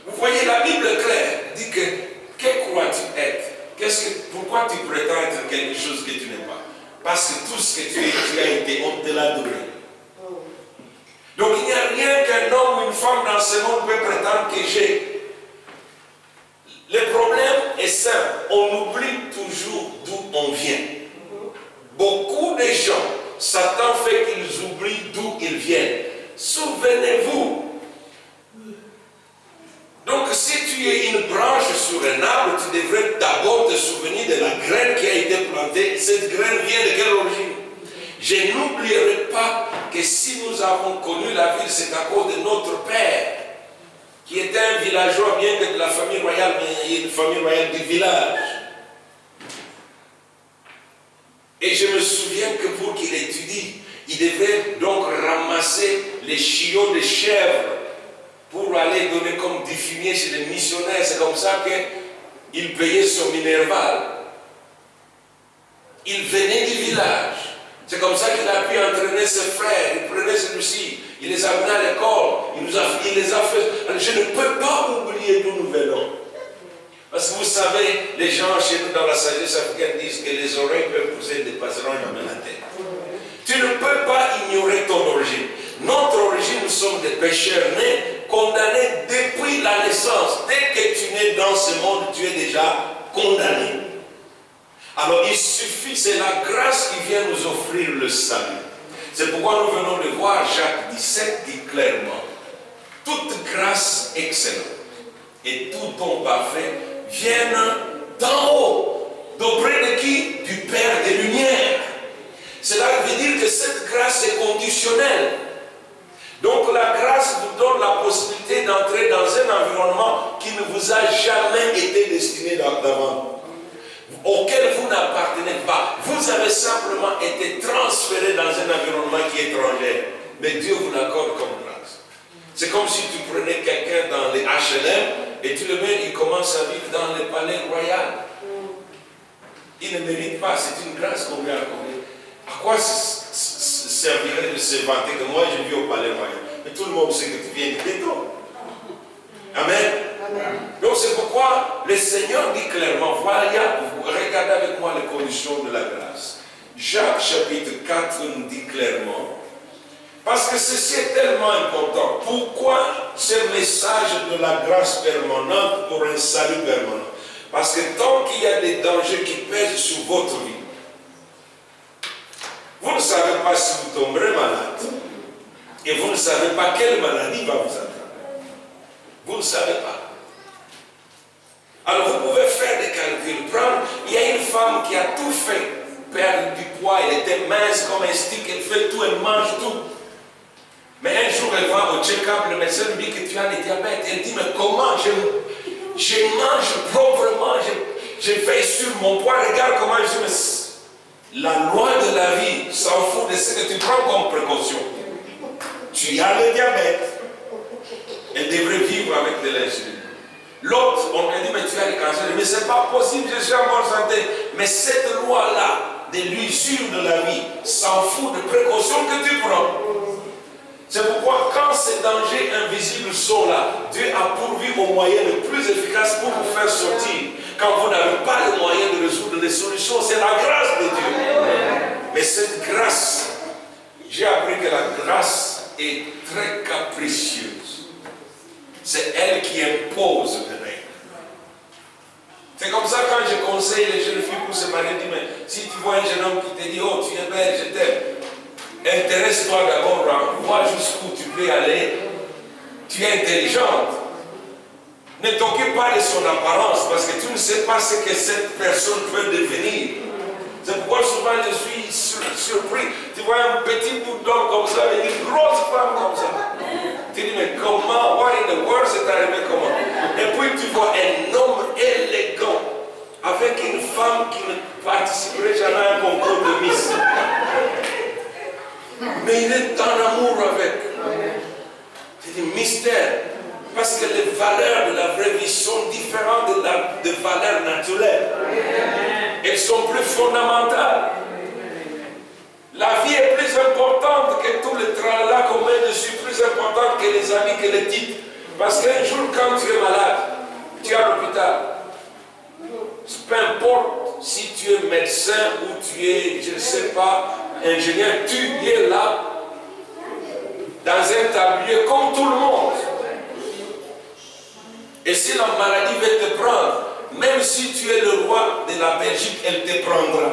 Vous voyez, la Bible est claire, dit que crois-tu être? Pourquoi tu prétends être quelque chose que tu n'es pas? Parce que tout ce que tu es, tu as été, on te l'a donné. Donc il n'y a rien qu'un homme ou une femme dans ce monde peut prétendre que j'ai. Le problème est simple, on oublie toujours d'où on vient. Beaucoup de gens, Satan fait qu'ils oublient d'où ils viennent. Souvenez-vous. Donc si tu es une branche sur un arbre, tu devrais d'abord te souvenir de la graine qui a été plantée. Cette graine vient de quelle origine? Je n'oublierai pas que si nous avons connu la ville, c'est à cause de notre père, qui était un villageois, bien que de la famille royale, mais une famille royale du village. Et je me souviens que pour qu'il étudie, il devait donc ramasser les chiots de chèvres pour aller donner comme du fumier chez les missionnaires. C'est comme ça qu'il payait son minerval. Il venait du village. C'est comme ça qu'il a pu entraîner ses frères. Il prenait celui-ci, il les amenait à l'école, il les a fait. Je ne peux pas oublier d'où nous venons. Parce que vous savez, les gens chez nous dans la sagesse africaine disent que les oreilles peuvent pousser des passerons jamais la tête. Tu ne peux pas ignorer ton origine. Notre origine, nous sommes des pécheurs nés, condamnés depuis la naissance. Dès que tu nais dans ce monde, tu es déjà condamné. Alors il suffit, c'est la grâce qui vient nous offrir le salut. C'est pourquoi nous venons de voir Jacques 17 dit clairement, toute grâce excellente et tout don parfait viennent d'en haut. D'auprès de qui? Du Père des Lumières. Cela veut dire que cette grâce est conditionnelle. Donc la grâce vous donne la possibilité d'entrer dans un environnement qui ne vous a jamais été destiné d'avant, auquel vous n'appartenez pas. Vous avez simplement été transféré dans un environnement qui est étranger. Mais Dieu vous l'accorde comme grâce. C'est comme si tu prenais quelqu'un dans les HLM et tu le mets, il commence à vivre dans le palais royal. Il ne mérite pas, c'est une grâce qu'on lui a accordée. À quoi servirait de se vanter que moi je vis au palais royal? Mais tout le monde sait que tu viens du ghetto. Amen. Amen. Donc c'est pourquoi le Seigneur dit clairement, voilà, regardez avec moi les conditions de la grâce. Jacques chapitre 4 nous dit clairement, parce que ceci est tellement important. Pourquoi ce message de la grâce permanente pour un salut permanent? Parce que tant qu'il y a des dangers qui pèsent sur votre vie, vous ne savez pas si vous tomberez malade. Et vous ne savez pas quelle maladie va vous attraper. Vous ne savez pas. Alors vous pouvez faire des calculs. Il y a une femme qui a tout fait. Perdre du poids, elle était mince comme un stick, elle fait tout, elle mange tout. Mais un jour elle va au check-up, le médecin lui dit que tu as le diabète. Elle dit, mais comment Je mange proprement, je veille sur mon poids, regarde comment je me... La loi de la vie s'en fout de ce que tu prends comme précaution. Tu as le diabète. Elle devrait vivre avec de l'insuline. L'autre, on lui dit, mais tu as le cancer. Mais ce n'est pas possible, je suis en bonne santé. Mais cette loi-là, de l'usure de la vie, s'en fout de précautions que tu prends. C'est pourquoi, quand ces dangers invisibles sont là, Dieu a pourvu au moyen le plus efficace pour vous faire sortir. Quand vous n'avez pas le moyen de résoudre les solutions, c'est la grâce de Dieu. Mais cette grâce, j'ai appris que la grâce est très capricieuse. C'est elle qui impose le règne. C'est comme ça quand je conseille les jeunes filles pour se marier, je dis, mais si tu vois un jeune homme qui te dit, oh tu es belle, je t'aime, intéresse-toi d'abord, vois jusqu'où tu peux aller, tu es intelligente. Ne t'occupe pas de son apparence parce que tu ne sais pas ce que cette personne peut devenir. C'est pourquoi souvent je suis surpris. Tu vois un petit bout d'homme comme ça et une grosse femme comme ça. Tu dis, mais comment, what in the world c'est arrivé comment? Et puis tu vois un homme élégant avec une femme qui ne participerait jamais à un concours de Miss. Mais il est en amour avec. C'est un mystère. Parce que les valeurs de la vraie vie sont différentes des valeurs naturelles. Elles sont plus fondamentales. La vie est plus importante que tout le tralala qu'on met dessus, plus importante que les amis, que les titres. Parce qu'un jour, quand tu es malade, tu es à l'hôpital. Peu importe si tu es médecin ou tu es, je ne sais pas, ingénieur, tu es là, dans un tablier comme tout le monde. Et si la maladie veut te prendre, même si tu es le roi de la Belgique, elle te prendra.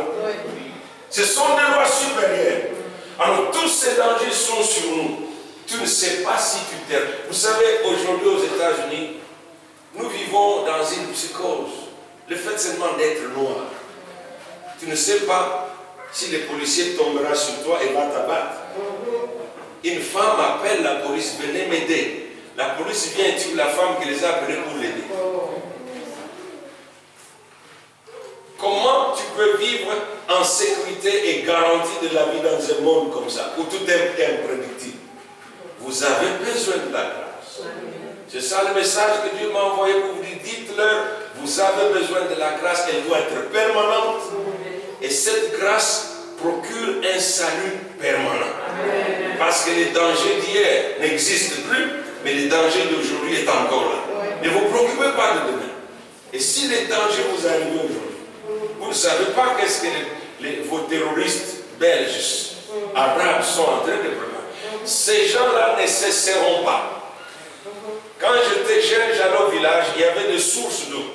Ce sont des lois supérieures. Alors tous ces dangers sont sur nous. Tu ne sais pas si tu t'aimes. Vous savez, aujourd'hui aux États-Unis, nous vivons dans une psychose. Le fait seulement d'être noir. Tu ne sais pas si le policier tombera sur toi et va t'abattre. Une femme appelle la police, venez m'aider. La police vient tuer la femme qui les a appelés pour l'aider. Comment tu peux vivre en sécurité et garantie de la vie dans un monde comme ça, où tout est imprédictible? Vous avez besoin de la grâce. C'est ça le message que Dieu m'a envoyé pour vous dire. Dites-leur, vous avez besoin de la grâce, elle doit être permanente. Et cette grâce procure un salut permanent. Parce que les dangers d'hier n'existent plus, mais les dangers d'aujourd'hui sont encore là. Ne vous préoccupez pas de demain. Et si les dangers vous arrivent aujourd'hui, vous ne savez pas qu'est-ce que vos terroristes belges, arabes sont en train de préparer. Ces gens-là ne cesseront pas. Quand j'étais jeune, j'allais au village, il y avait des sources d'eau.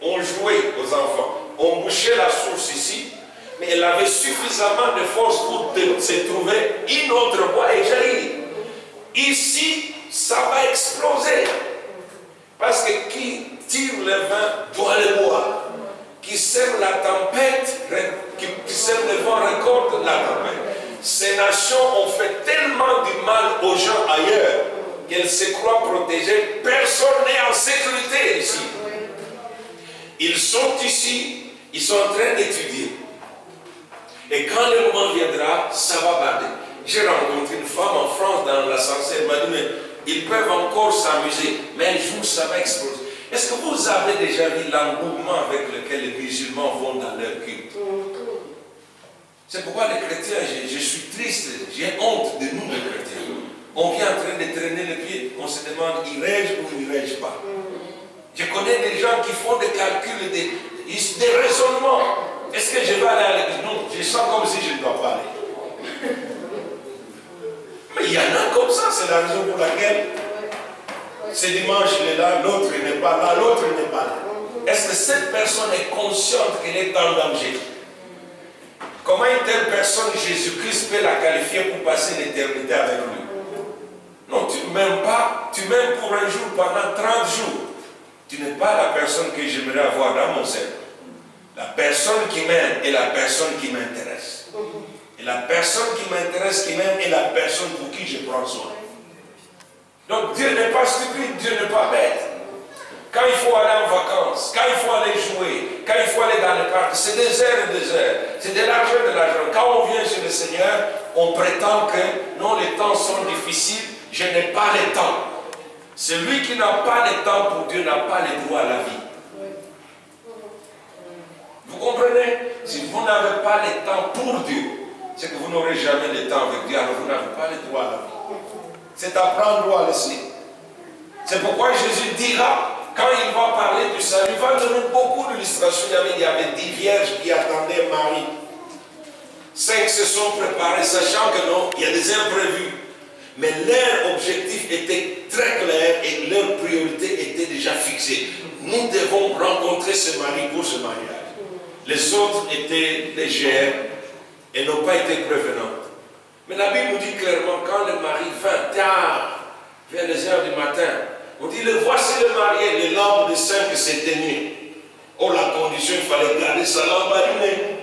On jouait aux enfants. On bouchait la source ici, mais elle avait suffisamment de force pour se trouver une autre voie et jaillir. Ici, ça va exploser. Parce que qui tire le vin doit le boire. Qui sème la tempête, qui sème le vent récolte la tempête. Ces nations ont fait tellement du mal aux gens ailleurs qu'elles se croient protégées. Personne n'est en sécurité ici. Ils sont ici, ils sont en train d'étudier. Et quand le moment viendra, ça va barder. J'ai rencontré une femme en France dans l'ascenseur, elle m'a dit, mais ils peuvent encore s'amuser, mais un jour ça va exploser. Est-ce que vous avez déjà vu l'engouement avec lequel les musulmans vont dans leur culte? C'est pourquoi les chrétiens, je suis triste, j'ai honte de nous les chrétiens. On vient en train de traîner les pieds, on se demande, irai-je ou n'irai-je pas? Je connais des gens qui font des calculs, des raisonnements. Est-ce que je vais aller à l'église? Non, je sens comme si je ne dois pas aller. Mais il y en a comme ça, c'est la raison pour laquelle ce dimanche il est là, l'autre n'est pas là, l'autre n'est pas là. Est-ce que cette personne est consciente qu'elle est en danger? Comment une telle personne, Jésus-Christ, peut la qualifier pour passer l'éternité avec lui? Non, tu ne m'aimes pas, tu m'aimes pour un jour pendant 30 jours. Tu n'es pas la personne que j'aimerais avoir dans mon cercle. La personne qui m'aime est la personne qui m'intéresse. Et la personne qui m'intéresse, qui m'aime, est la personne pour qui je prends soin. Donc Dieu n'est pas stupide, Dieu n'est pas bête. Quand il faut aller en vacances, quand il faut aller jouer, quand il faut aller dans le parc, c'est des heures et des heures. C'est de l'argent et de l'argent. Quand on vient chez le Seigneur, on prétend que non, les temps sont difficiles, je n'ai pas le temps. Celui qui n'a pas le temps pour Dieu n'a pas le droit à la vie. Vous comprenez? Si vous n'avez pas le temps pour Dieu, c'est que vous n'aurez jamais le temps avec Dieu, alors vous n'avez pas le droit à la vie. C'est à prendre ou à laisser. C'est pourquoi Jésus dira, quand il va parler du salut, il va donner beaucoup d'illustrations. Il y avait 10 vierges qui attendaient Marie. 5 se sont préparées, sachant que non, il y a des imprévus. Mais leur objectif était très clair et leur priorité était déjà fixée. Nous devons rencontrer ce mari pour ce mariage. Les autres étaient légères et n'ont pas été prévenantes. Mais la Bible nous dit clairement, quand le mari vint tard, vers les heures du matin, on dit, voici le marié, les lampes de 5 s'éteignaient. Oh, la condition, il fallait garder sa lampe allumée.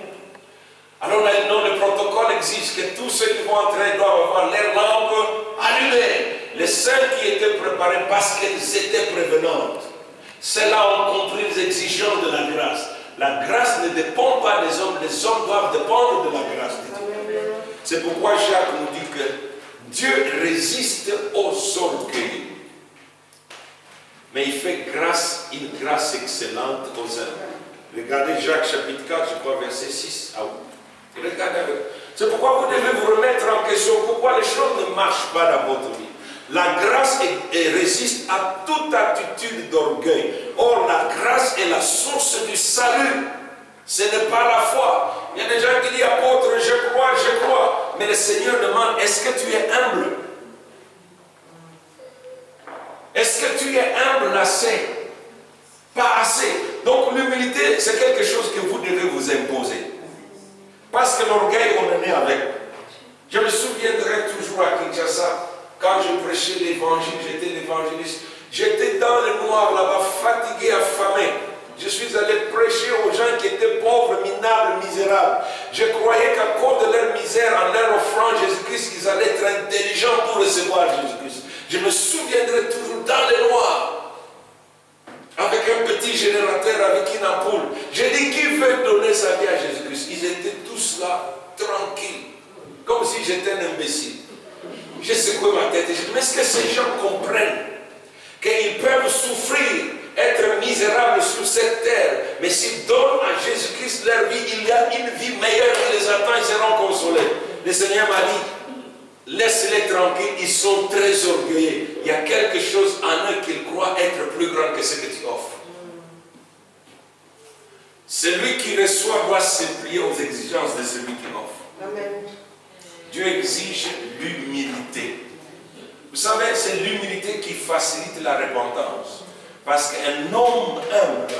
Alors non, le protocole exige que tous ceux qui vont entrer doivent avoir leurs lampes allumées. Les 5 qui étaient préparés parce qu'elles étaient prévenantes. Celles-là ont compris les exigences de la grâce. La grâce ne dépend pas des hommes, les hommes doivent dépendre de la grâce de Dieu. C'est pourquoi Jacques nous dit que Dieu résiste aux orgueilleux. Mais il fait grâce, une grâce excellente aux hommes. Regardez Jacques chapitre 4, je crois, verset 6 à 8. Regardez avec. C'est pourquoi vous devez vous remettre en question pourquoi les choses ne marchent pas dans votre vie. La grâce résiste à toute attitude d'orgueil. Or, la grâce est la source du salut. Ce n'est pas la foi. Il y a des gens qui disent, apôtre, je crois. Mais le Seigneur demande, est-ce que tu es humble? Est-ce que tu es humble assez? Pas assez. Donc l'humilité, c'est quelque chose que vous devez vous imposer. Parce que l'orgueil, on en est avec. Je me souviendrai toujours à Kinshasa, quand je prêchais l'évangile, j'étais l'évangéliste. J'étais dans le noir là-bas, fatigué, affamé. Je suis allé prêcher aux gens qui étaient pauvres, minables, misérables. Je croyais qu'à cause de leur misère, en leur offrant Jésus-Christ, ils allaient être intelligents pour recevoir Jésus-Christ. Je me souviendrai toujours dans le noir, avec un petit générateur, avec une ampoule. J'ai dit, qui veut donner sa vie à Jésus-Christ? Ils étaient tous là, tranquilles, comme si j'étais un imbécile. J'ai secoué ma tête et j'ai dit, mais est-ce que ces gens comprennent qu'ils peuvent souffrir, être misérables sur cette terre, mais s'ils donnent à Jésus-Christ leur vie, il y a une vie meilleure qui les attend, ils seront consolés. Le Seigneur m'a dit, laisse-les tranquilles, ils sont très orgueilleux. Il y a quelque chose en eux qu'ils croient être plus grand que ce que tu offres. Celui qui reçoit doit se plier aux exigences de celui qui offre. Amen. Dieu exige l'humilité. Vous savez, c'est l'humilité qui facilite la repentance. Parce qu'un homme humble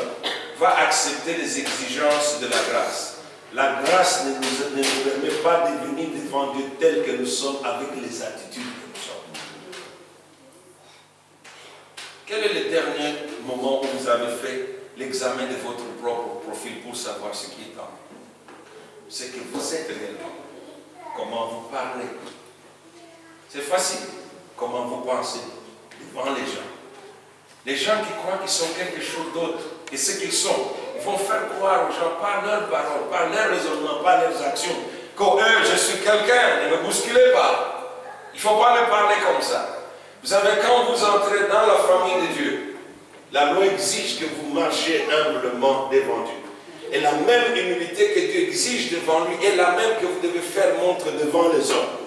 va accepter les exigences de la grâce. La grâce ne nous permet pas de venir devant Dieu tel que nous sommes avec les attitudes que nous sommes. Quel est le dernier moment où vous avez fait l'examen de votre propre profil pour savoir ce qui est en vous? C'est que vous êtes réellement. Comment vous parlez. C'est facile. Comment vous pensez devant les gens. Les gens qui croient qu'ils sont quelque chose d'autre que ce qu'ils sont, ils vont faire croire aux gens par leurs paroles, par leurs raisonnements, par leurs actions, qu'eux, je suis quelqu'un, ne me bousculez pas. Il ne faut pas me parler comme ça. Vous savez, quand vous entrez dans la famille de Dieu, la loi exige que vous marchiez humblement devant Dieu. Et la même humilité que Dieu exige devant lui est la même que vous devez faire montre devant les hommes.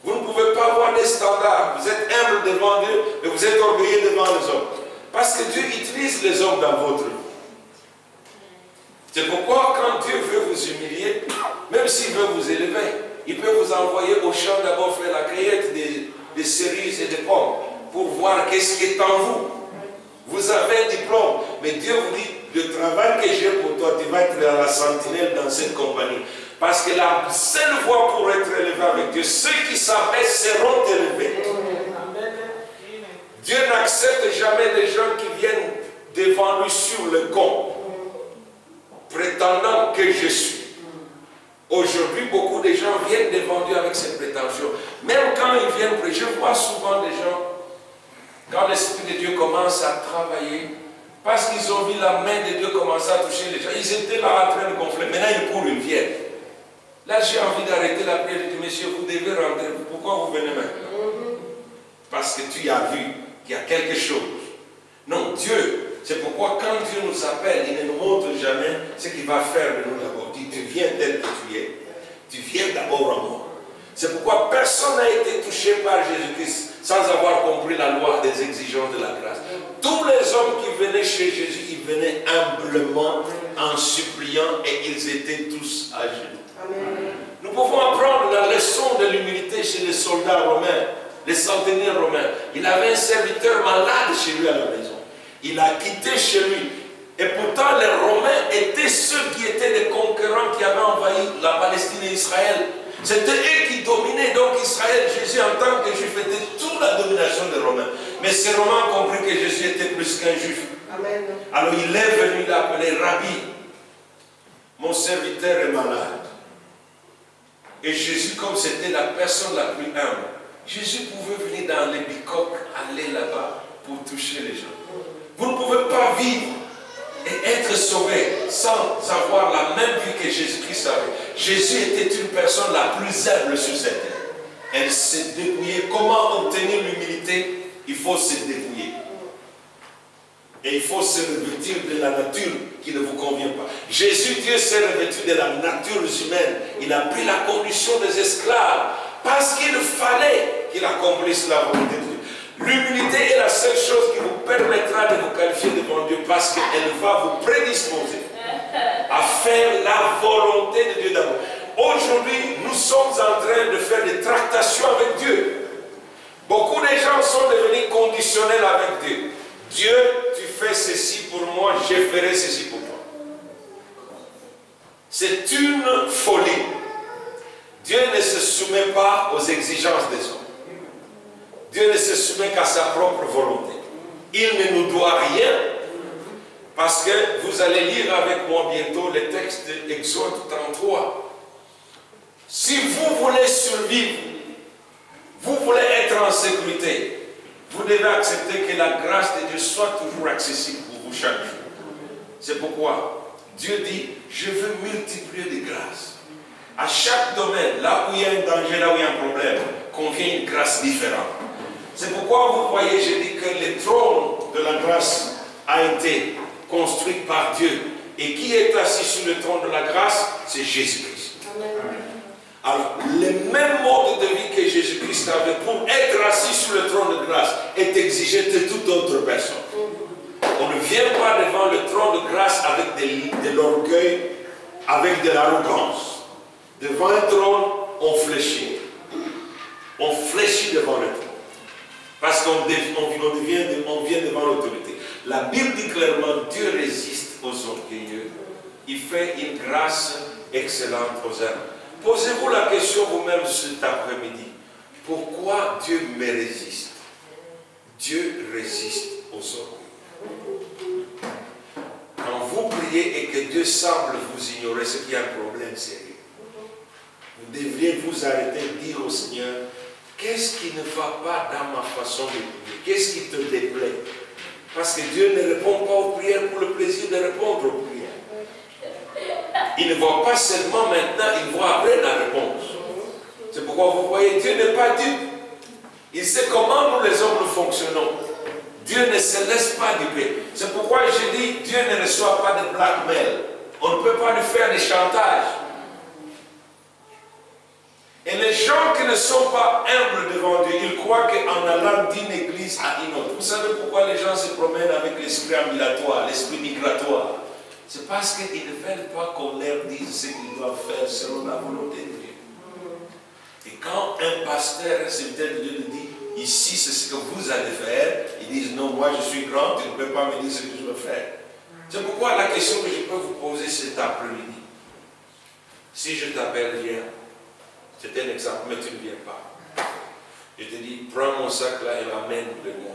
Vous ne pouvez pas avoir des standards. Vous êtes humble devant Dieu, mais vous êtes orgueilleux devant les hommes. Parce que Dieu utilise les hommes dans votre vie. C'est pourquoi quand Dieu veut vous humilier, même s'il veut vous élever, il peut vous envoyer au champ d'abord faire la cueillette des cerises et des pommes pour voir qu'est-ce qui est en vous. Vous avez un diplôme, mais Dieu vous dit, le travail que j'ai pour toi, tu vas être à la sentinelle dans cette compagnie. Parce que la seule voie pour être élevé avec Dieu, ceux qui s'abaissent seront élevés. Dieu n'accepte jamais des gens qui viennent devant lui sur le compte, prétendant que je suis. Aujourd'hui, beaucoup de gens viennent devant Dieu avec cette prétention. Même quand ils viennent prêcher, je vois souvent des gens quand l'Esprit de Dieu commence à travailler, parce qu'ils ont vu la main de Dieu commencer à toucher les gens, ils étaient là en train de gonfler. Maintenant, ils courent, ils viennent. Là, j'ai envie d'arrêter la prière. Je dis, monsieur, vous devez rentrer. Pourquoi vous venez maintenant? Parce que tu as vu qu'il y a quelque chose. Non, Dieu, c'est pourquoi quand Dieu nous appelle, il ne nous montre jamais ce qu'il va faire de nous d'abord. Il dit, tu viens tel que tu es. Tu viens d'abord à moi. C'est pourquoi personne n'a été touché par Jésus-Christ sans avoir compris la loi des exigences de la grâce. Tous les hommes qui venaient chez Jésus, ils venaient humblement en suppliant et ils étaient tous à genoux. Amen. Nous pouvons apprendre la leçon de l'humilité chez les soldats romains, les centenaires romains. Il avait un serviteur malade chez lui à la maison. Il a quitté chez lui. Et pourtant, les Romains étaient ceux qui étaient les conquérants qui avaient envahi la Palestine et Israël. C'était eux qui dominaient donc Israël. Jésus, en tant que juif, était toute la domination des Romains. Mais ces Romains ont compris que Jésus était plus qu'un juif. Amen. Alors il est venu l'appeler Rabbi. Mon serviteur est malade. Et Jésus, comme c'était la personne la plus humble, Jésus pouvait venir dans les bicoques, aller là-bas pour toucher les gens. Vous ne pouvez pas vivre et être sauvé sans avoir la même vie que Jésus-Christ avait. Jésus était une personne la plus humble sur cette terre. Elle s'est dépouillée. Comment obtenir l'humilité? Il faut se dépouiller. Et il faut se revêtir de la nature qui ne vous convient pas. Jésus, Dieu s'est revêtu de la nature humaine. Il a pris la condition des esclaves parce qu'il fallait qu'il accomplisse la volonté de Dieu. L'humilité est la seule chose qui vous permettra de vous qualifier devant Dieu parce qu'elle va vous prédisposer à faire la volonté de Dieu d'abord. Aujourd'hui, nous sommes en train de faire des tractations avec Dieu. Beaucoup de gens sont devenus conditionnels avec Dieu. Dieu, tu fais ceci pour moi, je ferai ceci pour toi. C'est une folie. Dieu ne se soumet pas aux exigences des hommes. Dieu ne se soumet qu'à sa propre volonté. Il ne nous doit rien, parce que vous allez lire avec moi bientôt les textes d'Exode 33. Si vous voulez survivre, vous voulez être en sécurité, vous devez accepter que la grâce de Dieu soit toujours accessible pour vous chaque jour. C'est pourquoi Dieu dit, je veux multiplier des grâces. À chaque domaine, là où il y a un danger, là où il y a un problème, convient une grâce différente. C'est pourquoi vous voyez, je dis que le trône de la grâce a été construit par Dieu. Et qui est assis sur le trône de la grâce? C'est Jésus-Christ. Alors, le même mode de vie que Jésus-Christ avait pour être assis sur le trône de grâce est exigé de toute autre personne. On ne vient pas devant le trône de grâce avec de l'orgueil, avec de l'arrogance. Devant un trône, on fléchit. On fléchit devant le trône. Parce qu'on vient devant l'autorité. La Bible dit clairement, Dieu résiste aux orgueilleux. Il fait une grâce excellente aux hommes. Posez-vous la question vous-même cet après-midi. Pourquoi Dieu me résiste? Dieu résiste aux orgueilleux. Quand vous priez et que Dieu semble vous ignorer, c'est qu'il y a un problème sérieux. Vous devriez vous arrêter et dire au Seigneur, qu'est-ce qui ne va pas dans ma façon de prier? Qu'est-ce qui te déplaît? Parce que Dieu ne répond pas aux prières pour le plaisir de répondre aux prières. Il ne voit pas seulement maintenant, il voit après la réponse. C'est pourquoi vous voyez, Dieu n'est pas dupe. Il sait comment nous les hommes nous fonctionnons. Dieu ne se laisse pas duper. C'est pourquoi je dis, Dieu ne reçoit pas de blackmail. On ne peut pas lui faire des chantages. Et les gens qui ne sont pas humbles devant Dieu, ils croient qu'en allant d'une église à une autre. Vous savez pourquoi les gens se promènent avec l'esprit ambulatoire, l'esprit migratoire? C'est parce qu'ils ne veulent pas qu'on leur dise ce qu'ils doivent faire selon la volonté de Dieu. Et quand un pasteur, un serviteur de Dieu, dit, ici c'est ce que vous allez faire, ils disent, non, moi je suis grand, tu ne peux pas me dire ce que je dois faire. C'est pourquoi la question que je peux vous poser cet après-midi, si je t'appelle, viens. C'est un exemple, mais tu ne viens pas. Je te dis, prends mon sac là et l'amène-le-moi.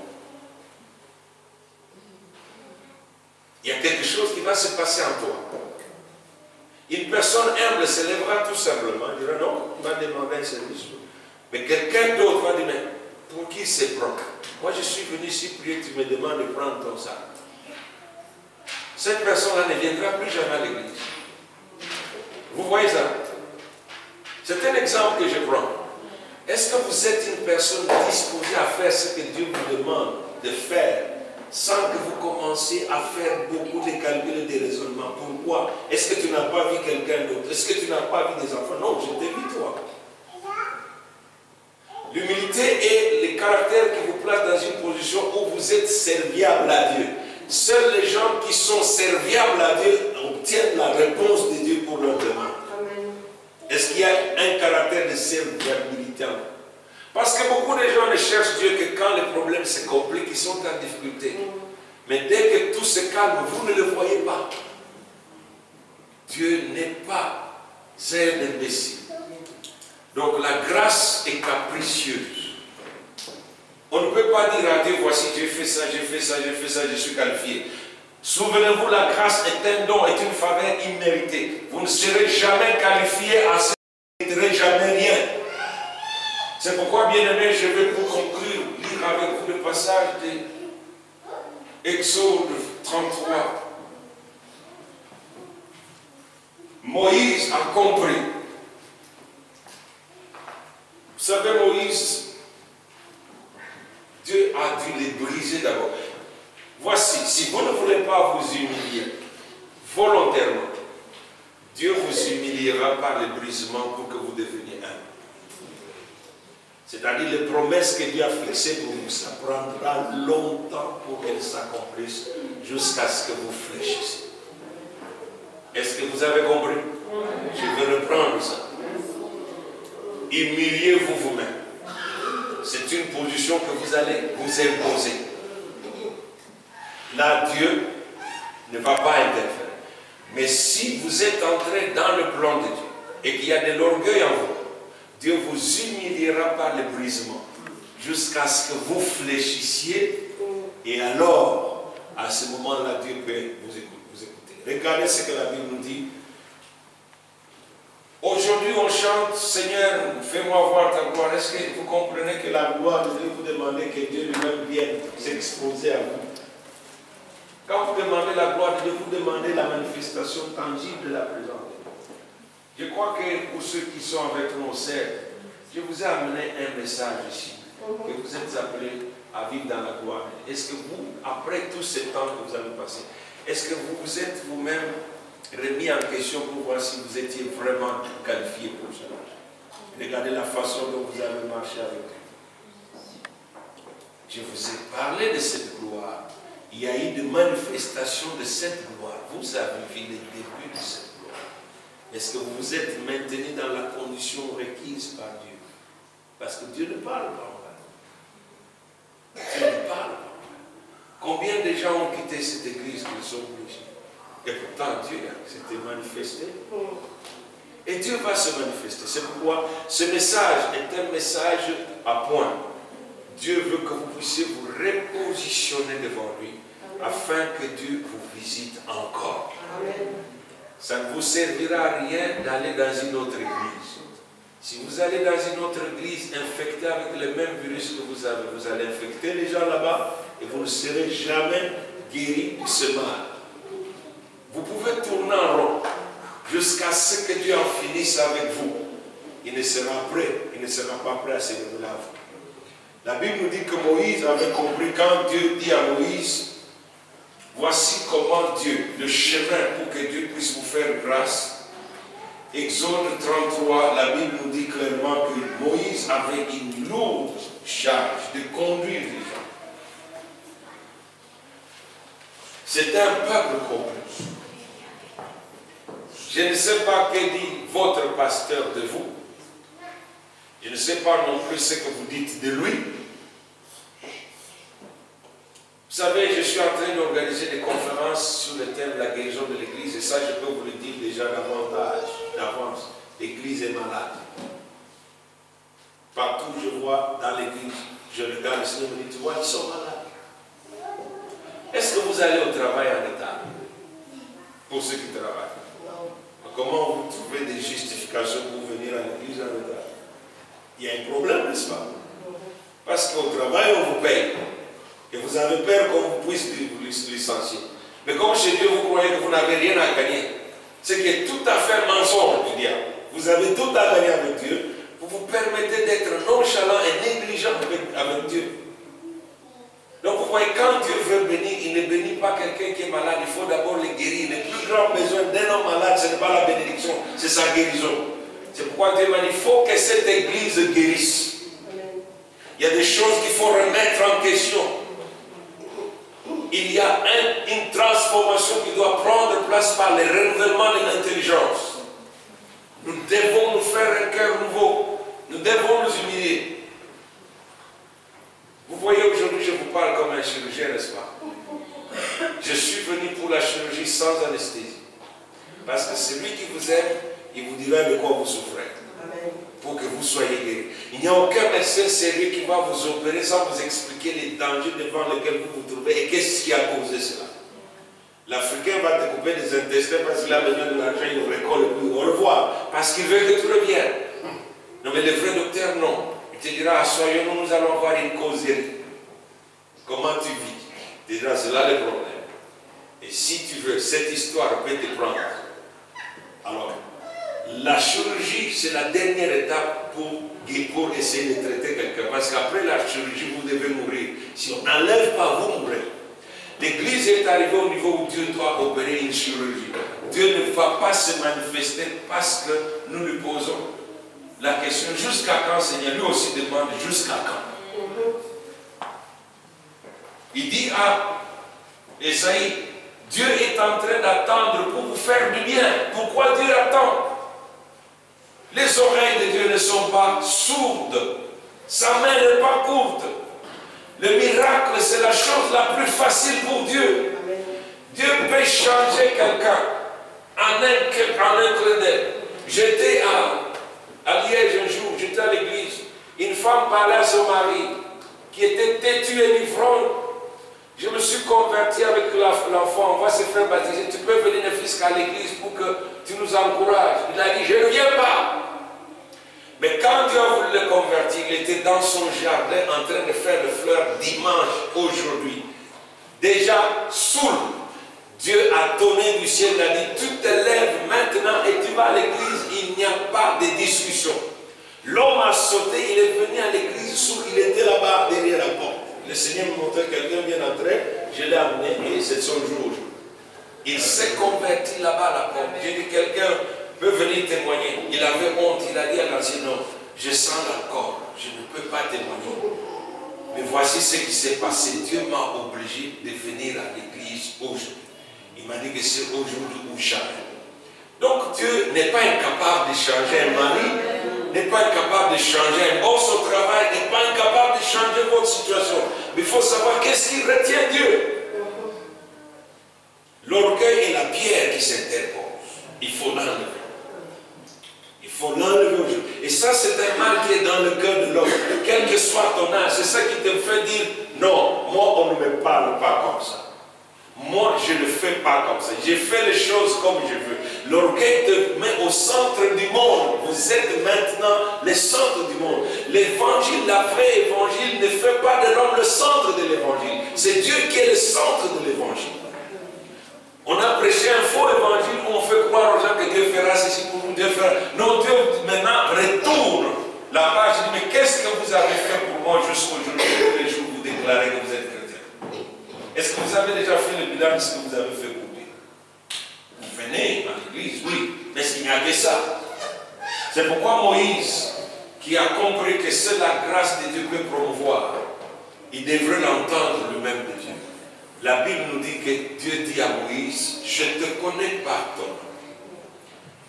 Il y a quelque chose qui va se passer en toi. Une personne humble se lèvera tout simplement, dira non, il va demander un service. Mais quelqu'un d'autre va dire, mais pour qui c'est propre. Moi, je suis venu ici prier, tu me demandes de prendre ton sac. Cette personne-là ne viendra plus jamais à l'église. Vous voyez ça? C'est un exemple que je prends. Est-ce que vous êtes une personne disposée à faire ce que Dieu vous demande de faire sans que vous commenciez à faire beaucoup de calculs et de raisonnements? Pourquoi? Est-ce que tu n'as pas vu quelqu'un d'autre? Est-ce que tu n'as pas vu des enfants? Non, je t'ai vu toi. L'humilité est le caractère qui vous place dans une position où vous êtes serviable à Dieu. Seuls les gens qui sont serviables à Dieu obtiennent la réponse de Dieu pour leur demande. Est-ce qu'il y a un caractère de serviabilité? Parce que beaucoup de gens ne cherchent Dieu que quand les problèmes se compliquent, ils sont en difficulté. Mais dès que tout se calme, vous ne le voyez pas. Dieu n'est pas un imbécile. Donc la grâce est capricieuse. On ne peut pas dire à Dieu, voici j'ai fait ça, j'ai fait ça, j'ai fait ça, je suis qualifié. Souvenez-vous, la grâce est un don, est une faveur imméritée. Vous ne serez jamais qualifié à ce que vous ne mériterez jamais rien. C'est pourquoi, bien-aimés, je vais pour conclure, lire avec vous le passage de Exode 33. Moïse a compris. Vous savez, Moïse, Dieu a dû les briser d'abord. Voici, si vous ne voulez pas vous humilier volontairement, Dieu vous humiliera par le brisement pour que vous deveniez un. C'est-à-dire les promesses que Dieu a fixées pour vous, ça prendra longtemps pour qu'elles s'accomplissent jusqu'à ce que vous fléchissiez. Est-ce que vous avez compris? Je vais reprendre ça. Humiliez-vous vous-même. C'est une position que vous allez vous imposer. Là, Dieu ne va pas interférer. Mais si vous êtes entré dans le plan de Dieu et qu'il y a de l'orgueil en vous, Dieu vous humiliera par le brisement jusqu'à ce que vous fléchissiez. Et alors, à ce moment-là, Dieu peut vous écouter. Regardez ce que la Bible nous dit. Aujourd'hui, on chante, Seigneur, fais-moi voir ta gloire. Est-ce que vous comprenez que la gloire de Dieu, vous demandez que Dieu lui-même vienne s'exposer à vous? Quand vous demandez la gloire de Dieu, vous demandez la manifestation tangible de la présence de Dieu. Je crois que pour ceux qui sont avec nous au cercle, je vous ai amené un message ici, que vous êtes appelés à vivre dans la gloire. Est-ce que vous, après tout ce temps que vous avez passé, est-ce que vous vous êtes vous-même remis en question pour voir si vous étiez vraiment qualifié pour cela? Regardez la façon dont vous avez marché avec Dieu. Je vous ai parlé de cette gloire. Il y a eu des manifestations de cette gloire. Vous avez vu le début de cette gloire. Est-ce que vous vous êtes maintenu dans la condition requise par Dieu? Parce que Dieu ne parle pas en vain. Dieu ne parle pas en vain. Combien de gens ont quitté cette église qu'ils sont obligés? Et pourtant Dieu s'était manifesté. Et Dieu va se manifester. C'est pourquoi ce message est un message à point. Dieu veut que vous puissiez vous repositionner devant lui. Amen. Afin que Dieu vous visite encore. Amen. Ça ne vous servira à rien d'aller dans une autre église. Si vous allez dans une autre église infectée avec le même virus que vous avez, vous allez infecter les gens là-bas et vous ne serez jamais guéris de ce mal. Vous pouvez tourner en rond jusqu'à ce que Dieu en finisse avec vous. Il ne sera pas prêt à se révéler à vous. La Bible nous dit que Moïse avait compris quand Dieu dit à Moïse, voici comment Dieu, le chemin pour que Dieu puisse vous faire grâce. Exode 33, la Bible nous dit clairement que Moïse avait une lourde charge de conduire les gens. C'était un peuple complet. Je ne sais pas que dit votre pasteur de vous. Je ne sais pas non plus ce que vous dites de lui. Vous savez, je suis en train d'organiser des conférences sur le thème de la guérison de l'Église. Et ça, je peux vous le dire déjà d'avance. L'Église est malade. Partout où je vois dans l'Église, je regarde le Seigneur et me dis, tu vois, ils sont malades. Est-ce que vous allez au travail en état? Pour ceux qui travaillent. Comment vous trouvez des justifications pour venir à l'Église en état? Il y a un problème, n'est-ce pas? Parce parce qu'au travail, on vous paye. Et vous avez peur qu'on vous puisse vous licencier. Mais comme chez Dieu, vous croyez que vous n'avez rien à gagner. Ce qui est tout à fait mensonge du diable. Vous avez tout à gagner avec Dieu. Vous vous permettez d'être nonchalant et négligent avec Dieu. Donc vous voyez, quand Dieu veut bénir, il ne bénit pas quelqu'un qui est malade. Il faut d'abord le guérir. Le plus grand besoin d'un homme malade, ce n'est pas la bénédiction, c'est sa guérison. C'est pourquoi Dieu m'a dit, il faut que cette église guérisse. Il y a des choses qu'il faut remettre en question. Il y a une transformation qui doit prendre place par le renouvellement de l'intelligence. Nous devons nous faire un cœur nouveau. Nous devons nous humilier. Vous voyez, aujourd'hui, je vous parle comme un chirurgien, n'est-ce pas? Je suis venu pour la chirurgie sans anesthésie. Parce que celui qui vous aime, il vous dira de quoi vous souffrez. Amen. Pour que vous soyez guéris. Il n'y a aucun médecin sérieux qui va vous opérer sans vous expliquer les dangers devant lesquels vous vous trouvez et qu'est-ce qui a causé cela. L'Africain va te couper des intestins parce qu'il a besoin de l'argent, il le récolte, puis au revoir. Parce qu'il veut que tu reviennes. Non, mais le vrai docteur, non. Il te dira, soyons-nous, nous allons avoir une causerie. Comment tu vis? Il te dira, c'est là le problème. Et si tu veux, cette histoire peut te prendre. Alors, la chirurgie, c'est la dernière étape pour essayer de traiter quelqu'un. Parce qu'après la chirurgie, vous devez mourir. Si on n'enlève pas, vous mourrez. L'Église est arrivée au niveau où Dieu doit opérer une chirurgie. Dieu ne va pas se manifester parce que nous lui posons la question, jusqu'à quand, Seigneur? Lui aussi demande, jusqu'à quand? Il dit à Esaïe, Dieu est en train d'attendre pour vous faire du bien. Pourquoi Dieu attend? Les oreilles de Dieu ne sont pas sourdes. Sa main n'est pas courte. Le miracle, c'est la chose la plus facile pour Dieu. Dieu peut changer quelqu'un en un clin d'œil. J'étais à Liège un jour, j'étais à l'église. Une femme parlait à son mari qui était têtu et ivrogne. Je me suis converti avec l'enfant, on va se faire baptiser. Tu peux venir jusqu'à l'église pour que tu nous encourages. Il a dit, je ne viens pas. Mais quand Dieu a voulu le convertir, il était dans son jardin en train de faire le fleur dimanche aujourd'hui. Déjà saoul. Dieu a donné du ciel, il a dit, tu te lèves maintenant et tu vas à l'église, il n'y a pas de discussion. L'homme a sauté, il est venu à l'église saoul, il était là-bas derrière la porte. Le Seigneur me montrait, quelqu'un vient d'entrer, je l'ai amené et c'est son jour. Il s'est converti là-bas à la porte. J'ai dit, quelqu'un peut venir témoigner. Il avait honte, il a dit à l'ancien, non, je sens l'accord, je ne peux pas témoigner. Mais voici ce qui s'est passé. Dieu m'a obligé de venir à l'église aujourd'hui. Il m'a dit que c'est aujourd'hui ou jamais. Donc Dieu n'est pas incapable de changer un mari, n'est pas incapable de changer un boss au travail, n'est pas incapable de changer votre situation. Mais il faut savoir qu'est-ce qui retient Dieu. L'orgueil est la pierre qui s'interpose. Il faut l'enlever. Il faut l'enlever aujourd'hui. Et ça, c'est un mal qui est dans le cœur de l'homme. Quel que soit ton âge, c'est ça qui te fait dire, non, moi on ne me parle pas comme ça. Moi, je ne le fais pas comme ça. Je fais les choses comme je veux. L'orgueil te met au centre du monde. Vous êtes maintenant le centre du monde. L'évangile, la vraie évangile, ne fait pas de l'homme le centre de l'évangile. C'est Dieu qui est le centre de l'évangile. On a prêché un faux évangile où on fait croire aux gens que Dieu fera ceci pour nous, Dieu fera. Non, Dieu maintenant retourne la page. Il dit, mais qu'est-ce que vous avez fait pour moi jusqu'aujourd'hui? Tous les jours, vous déclarez que vous êtes chrétien. Est-ce que vous avez déjà fait le bilan de ce que vous avez fait pour Dieu? Vous venez à l'église, oui, mais il n'y a que ça. C'est pourquoi Moïse, qui a compris que seule la grâce de Dieu peut promouvoir, il devrait l'entendre lui-même de Dieu. La Bible nous dit que Dieu dit à Moïse, je te connais par ton nom.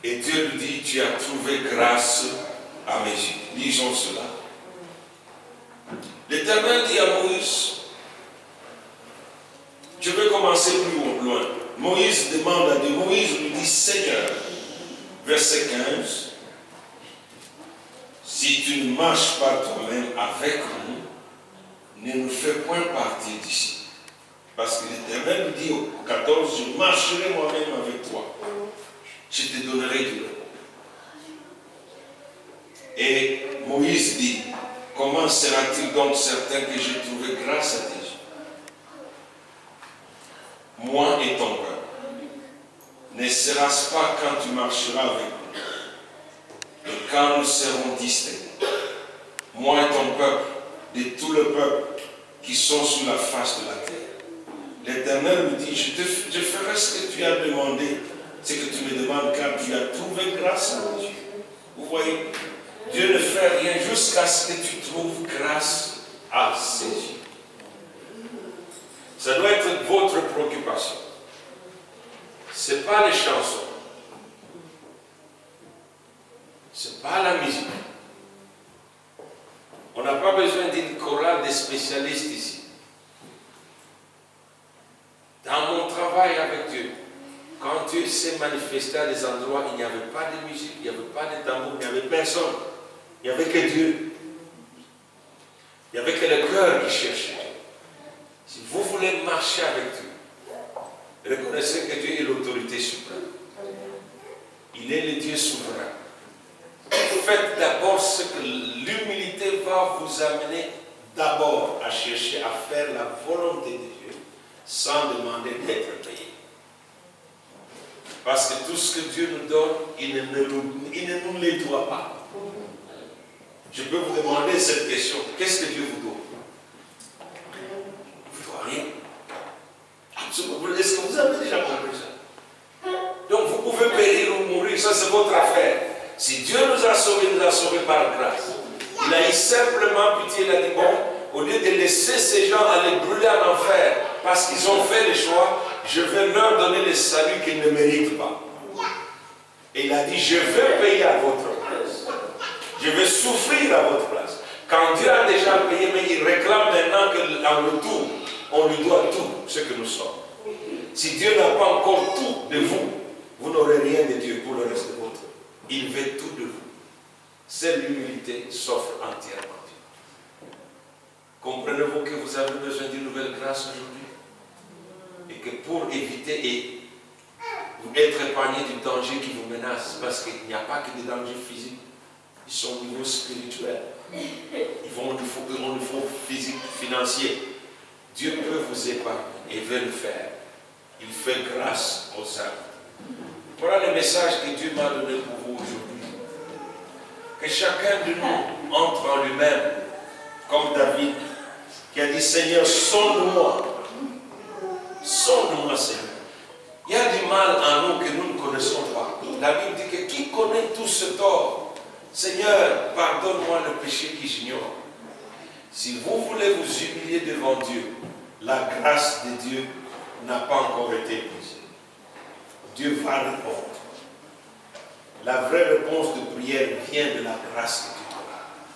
Et Dieu lui dit, tu as trouvé grâce à mes yeux. Lisons cela. L'Éternel dit à Moïse, je vais commencer plus loin. Moïse demande à Dieu, Moïse lui dit, Seigneur, verset 15, si tu ne marches pas toi-même avec nous, ne nous fais point partir d'ici. Parce que l'Éternel lui dit au 14, je marcherai moi-même avec toi. Je te donnerai du repos. Et Moïse dit, comment sera-t-il donc certain que j'ai trouvé grâce à tes yeux? Moi et ton peuple. Ne sera-ce pas quand tu marcheras avec nous, et quand nous serons distincts, moi et ton peuple, de tout le peuple qui sont sur la face de la terre? L'Éternel me dit, je ferai ce que tu as demandé, ce que tu me demandes, car tu as trouvé grâce à mes yeux. Vous voyez, Dieu ne fait rien jusqu'à ce que tu trouves grâce à ses yeux. Ça doit être votre préoccupation. Ce n'est pas les chansons. Ce n'est pas la musique. On n'a pas besoin d'une chorale de spécialistes ici. Dans mon travail avec Dieu, quand Dieu s'est manifesté à des endroits, il n'y avait pas de musique, il n'y avait pas de tambour, il n'y avait personne. Il n'y avait que Dieu. Il n'y avait que le cœur qui cherchait. Si vous voulez marcher avec Dieu, reconnaissez que Dieu est l'autorité suprême. Il est le Dieu souverain. Faites d'abord ce que l'humilité va vous amener d'abord à chercher à faire la volonté de Dieu sans demander d'être payé. Parce que tout ce que Dieu nous donne, il ne nous les doit pas. Je peux vous demander cette question. Qu'est-ce que Dieu vous doit? Il ne vous doit rien. Absolument. Est-ce que vous avez déjà compris ça? Donc vous pouvez périr ou mourir, ça c'est votre affaire. Si Dieu nous a sauvés par grâce. Il a eu simplement pitié, il a dit, bon, au lieu de laisser ces gens aller brûler en enfer, parce qu'ils ont fait le choix, je vais leur donner le salut qu'ils ne méritent pas. Et il a dit, je vais payer à votre place. Je vais souffrir à votre place. Quand Dieu a déjà payé, mais il réclame maintenant qu'en retour, on lui doit tout ce que nous sommes. Si Dieu n'a pas encore tout de vous, vous n'aurez rien de Dieu pour le reste de votre vie. Il veut tout de vous. Seule l'humilité s'offre entièrement à Dieu. Comprenez-vous que vous avez besoin d'une nouvelle grâce aujourd'hui? Et que pour éviter et être épargné du danger qui vous menace, parce qu'il n'y a pas que des dangers physiques, ils sont au niveau spirituel. On nous faut physique, financier. Dieu peut vous épargner et veut le faire. Il fait grâce aux âmes. Voilà le message que Dieu m'a donné pour vous aujourd'hui. Que chacun de nous entre en lui-même, comme David, qui a dit, Seigneur, sonde-moi. Sonde-moi, Seigneur. Il y a du mal en nous que nous ne connaissons pas. La Bible dit que qui connaît tout ce tort? Seigneur, pardonne-moi le péché que j'ignore. Si vous voulez vous humilier devant Dieu, la grâce de Dieu n'a pas encore été épuisée. Dieu va répondre. La vraie réponse de prière vient de la grâce de Dieu.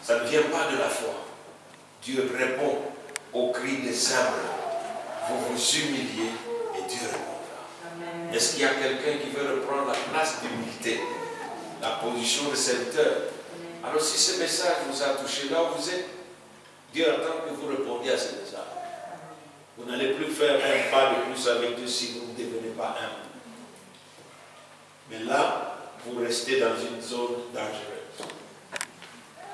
Ça ne vient pas de la foi. Dieu répond au cri des humbles. Vous vous humiliez et Dieu répondra. Est-ce qu'il y a quelqu'un qui veut reprendre la place d'humilité, la position de serviteur? Alors si ce message vous a touché là où vous êtes, Dieu attend que vous répondiez à ce message. Vous n'allez plus faire un pas de plus avec Dieu si vous ne devenez pas humble. Mais là, vous restez dans une zone dangereuse.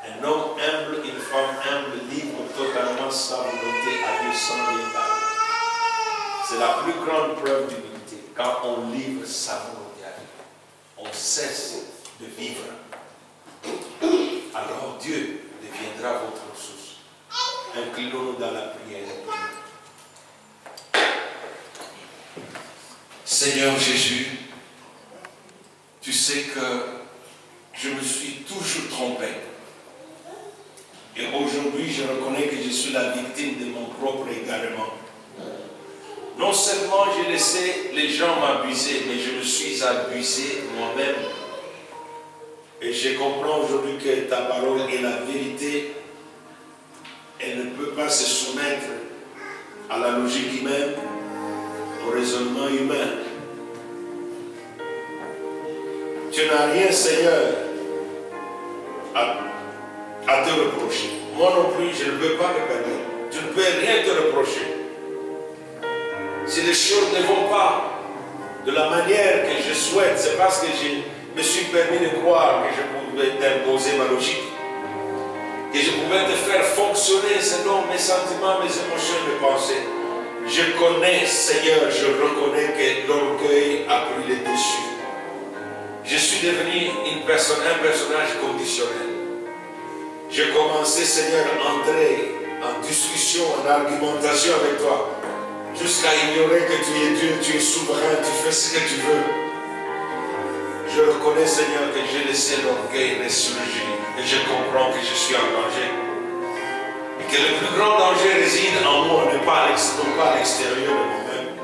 Un homme humble, une femme humble, livre totalement sa volonté à Dieu sans rien parler. C'est la plus grande preuve d'humilité. Quand on livre sa volonté à Dieu, on cesse de vivre. Alors Dieu deviendra votre ressource. Inclinons-nous dans la prière. Seigneur Jésus, tu sais que je me suis toujours trompé. Et aujourd'hui, je reconnais que je suis la victime de mon propre égarement. Non seulement j'ai laissé les gens m'abuser, mais je me suis abusé moi-même. Et je comprends aujourd'hui que ta parole est la vérité. Elle ne peut pas se soumettre à la logique humaine, au raisonnement humain. Tu n'as rien, Seigneur, à te reprocher. Moi non plus, je ne peux pas me permettre. Tu ne peux rien te reprocher. Si les choses ne vont pas de la manière que je souhaite, c'est parce que je me suis permis de croire que je pouvais t'imposer ma logique. que je pouvais te faire fonctionner selon mes sentiments, mes émotions, mes pensées. Je connais, Seigneur, je reconnais que l'orgueil a pris le dessus. Je suis devenu un personnage conditionnel. J'ai commencé, Seigneur, à entrer en discussion, en argumentation avec toi, jusqu'à ignorer que tu es Dieu, tu es souverain, tu fais ce que tu veux. Je reconnais, Seigneur, que j'ai laissé l'orgueil ressurgir et je comprends que je suis en danger. Et que le plus grand danger réside en moi, non pas à l'extérieur de moi-même.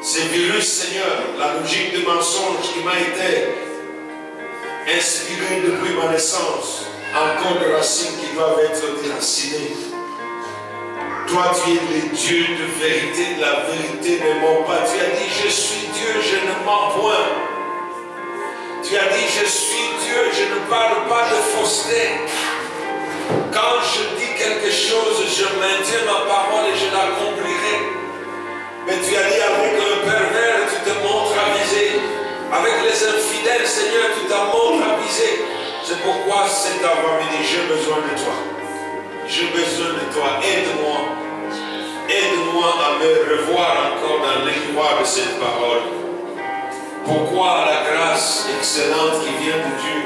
Ces virus, Seigneur, la logique de mensonge qui m'a été inspirée depuis ma naissance, encore de racines qui doivent être déracinées. Toi, tu es le Dieu de vérité, de la vérité ne ment pas. Tu as dit, je suis Dieu, je ne mens point. Tu as dit, je suis Dieu, je ne parle pas de fausseté. Quand je dis quelque chose, je maintiens ma parole et je l'accomplirai. Mais tu as dit, avec un pervers, tu te montres avisé. Avec les infidèles, Seigneur, tu te montres avisé. C'est pourquoi cet avant-midi, j'ai besoin de toi. J'ai besoin de toi. Aide-moi. Aide-moi à me revoir encore dans l'écritoire de cette parole. Pourquoi la grâce excellente qui vient de Dieu?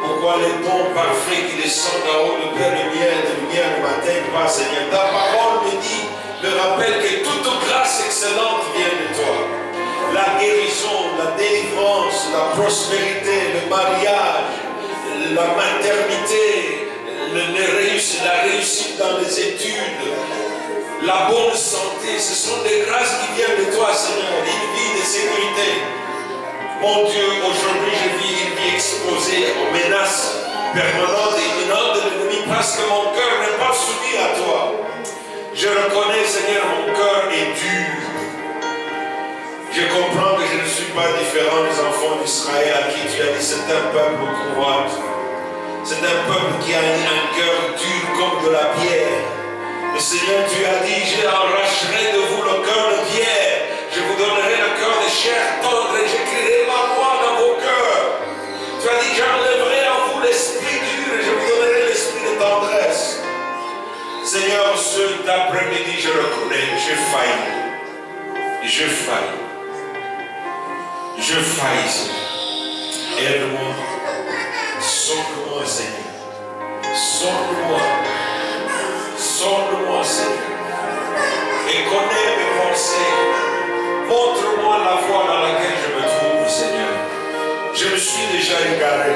Pourquoi les dons parfaits qui descendent d'en haut de Père de lumière ne m'atteignent pas, Seigneur? Ta parole me dit, me rappelle que toute grâce excellente vient de toi. La guérison, la délivrance, la prospérité, le mariage, la maternité, la réussite dans les études, la bonne santé, ce sont des grâces qui viennent de toi, Seigneur. Une vie de sécurité. Mon Dieu, aujourd'hui je vis une vie exposée aux menaces permanentes et imminentes de l'ennemi parce que mon cœur n'est pas soumis à toi. Je reconnais, Seigneur, mon cœur est dur. Je comprends que je ne suis pas différent des enfants d'Israël à qui tu as dit c'est un peuple courroie. C'est un peuple qui a un cœur dur comme de la pierre. Le Seigneur, tu as dit, je arracherai de vous le cœur de pierre. Je vous donnerai le cœur de chair tendre et j'écrirai ma loi dans vos cœurs. Tu as dit, j'enlèverai en vous l'esprit dur et je vous donnerai l'esprit de tendresse. Seigneur, cet après-midi, je reconnais, je faillis. Je faillis. Je faillis. Aide-moi. Sauve-moi, Seigneur. Sauve-moi. Sauve-moi, Seigneur. Et connais mes pensées. Montre-moi la voie dans laquelle je me trouve, Seigneur. Je me suis déjà égaré.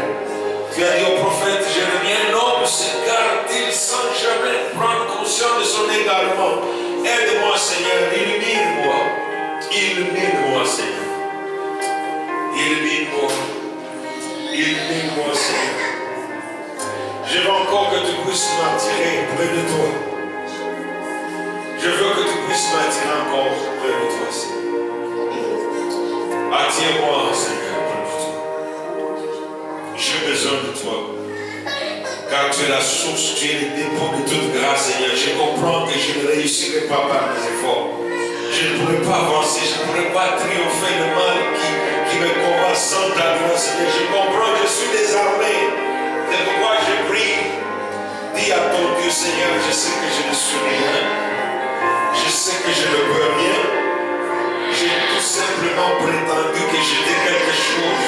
Tu as dit au prophète Jérémie, l'homme s'égare-t-il sans jamais prendre conscience de son égarement? Aide-moi, Seigneur. Illumine-moi. Illumine-moi, Seigneur. Illumine-moi. Illumine-moi, Seigneur. Je veux encore que tu puisses m'attirer près de toi. Je veux que tu puisses m'attirer encore près de toi, Seigneur. Attire-moi, Seigneur, près de toi. J'ai besoin de toi. Car tu es la source, tu es le dépôt de toute grâce, Seigneur. Je comprends que je ne réussirai pas par mes efforts. Je ne pourrai pas avancer, je ne pourrai pas triompher le mal qui me combat sans ta grâce, Seigneur. Je comprends que je suis désarmé. C'est pourquoi je prie. Dis à ton Dieu, Seigneur, je sais que je ne suis rien. Je sais que je ne peux rien. J'ai tout simplement prétendu que j'étais quelque chose.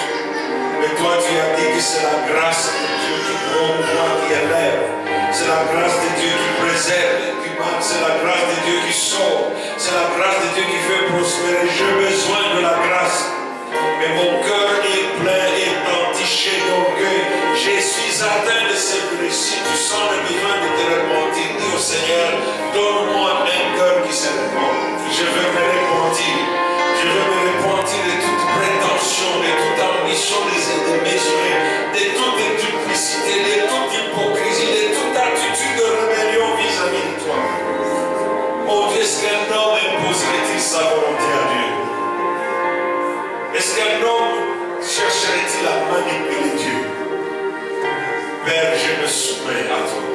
Mais toi, tu as dit que c'est la grâce de Dieu qui promouvoit, qui élève. C'est la grâce de Dieu qui préserve, qui marque. C'est la grâce de Dieu qui sauve. C'est la grâce de Dieu qui fait prospérer. J'ai besoin de la grâce. Mais mon cœur est plein et entiché d'orgueil. Je suis atteint de cette blessure. Tu sens le besoin de te repentir. Dis au Seigneur, donne-moi un cœur qui se répand. Je veux me repentir. Je veux me repentir de toute prétention, de toute ambition démesurée, de toute duplicité, de toute hypocrisie, de toute attitude de rébellion vis-à-vis de toi. Mon Dieu, est-ce qu'un homme imposerait-il sa volonté à Dieu? Est-ce qu'un homme chercherait-il à manipuler Dieu? Père, je me soumets à toi.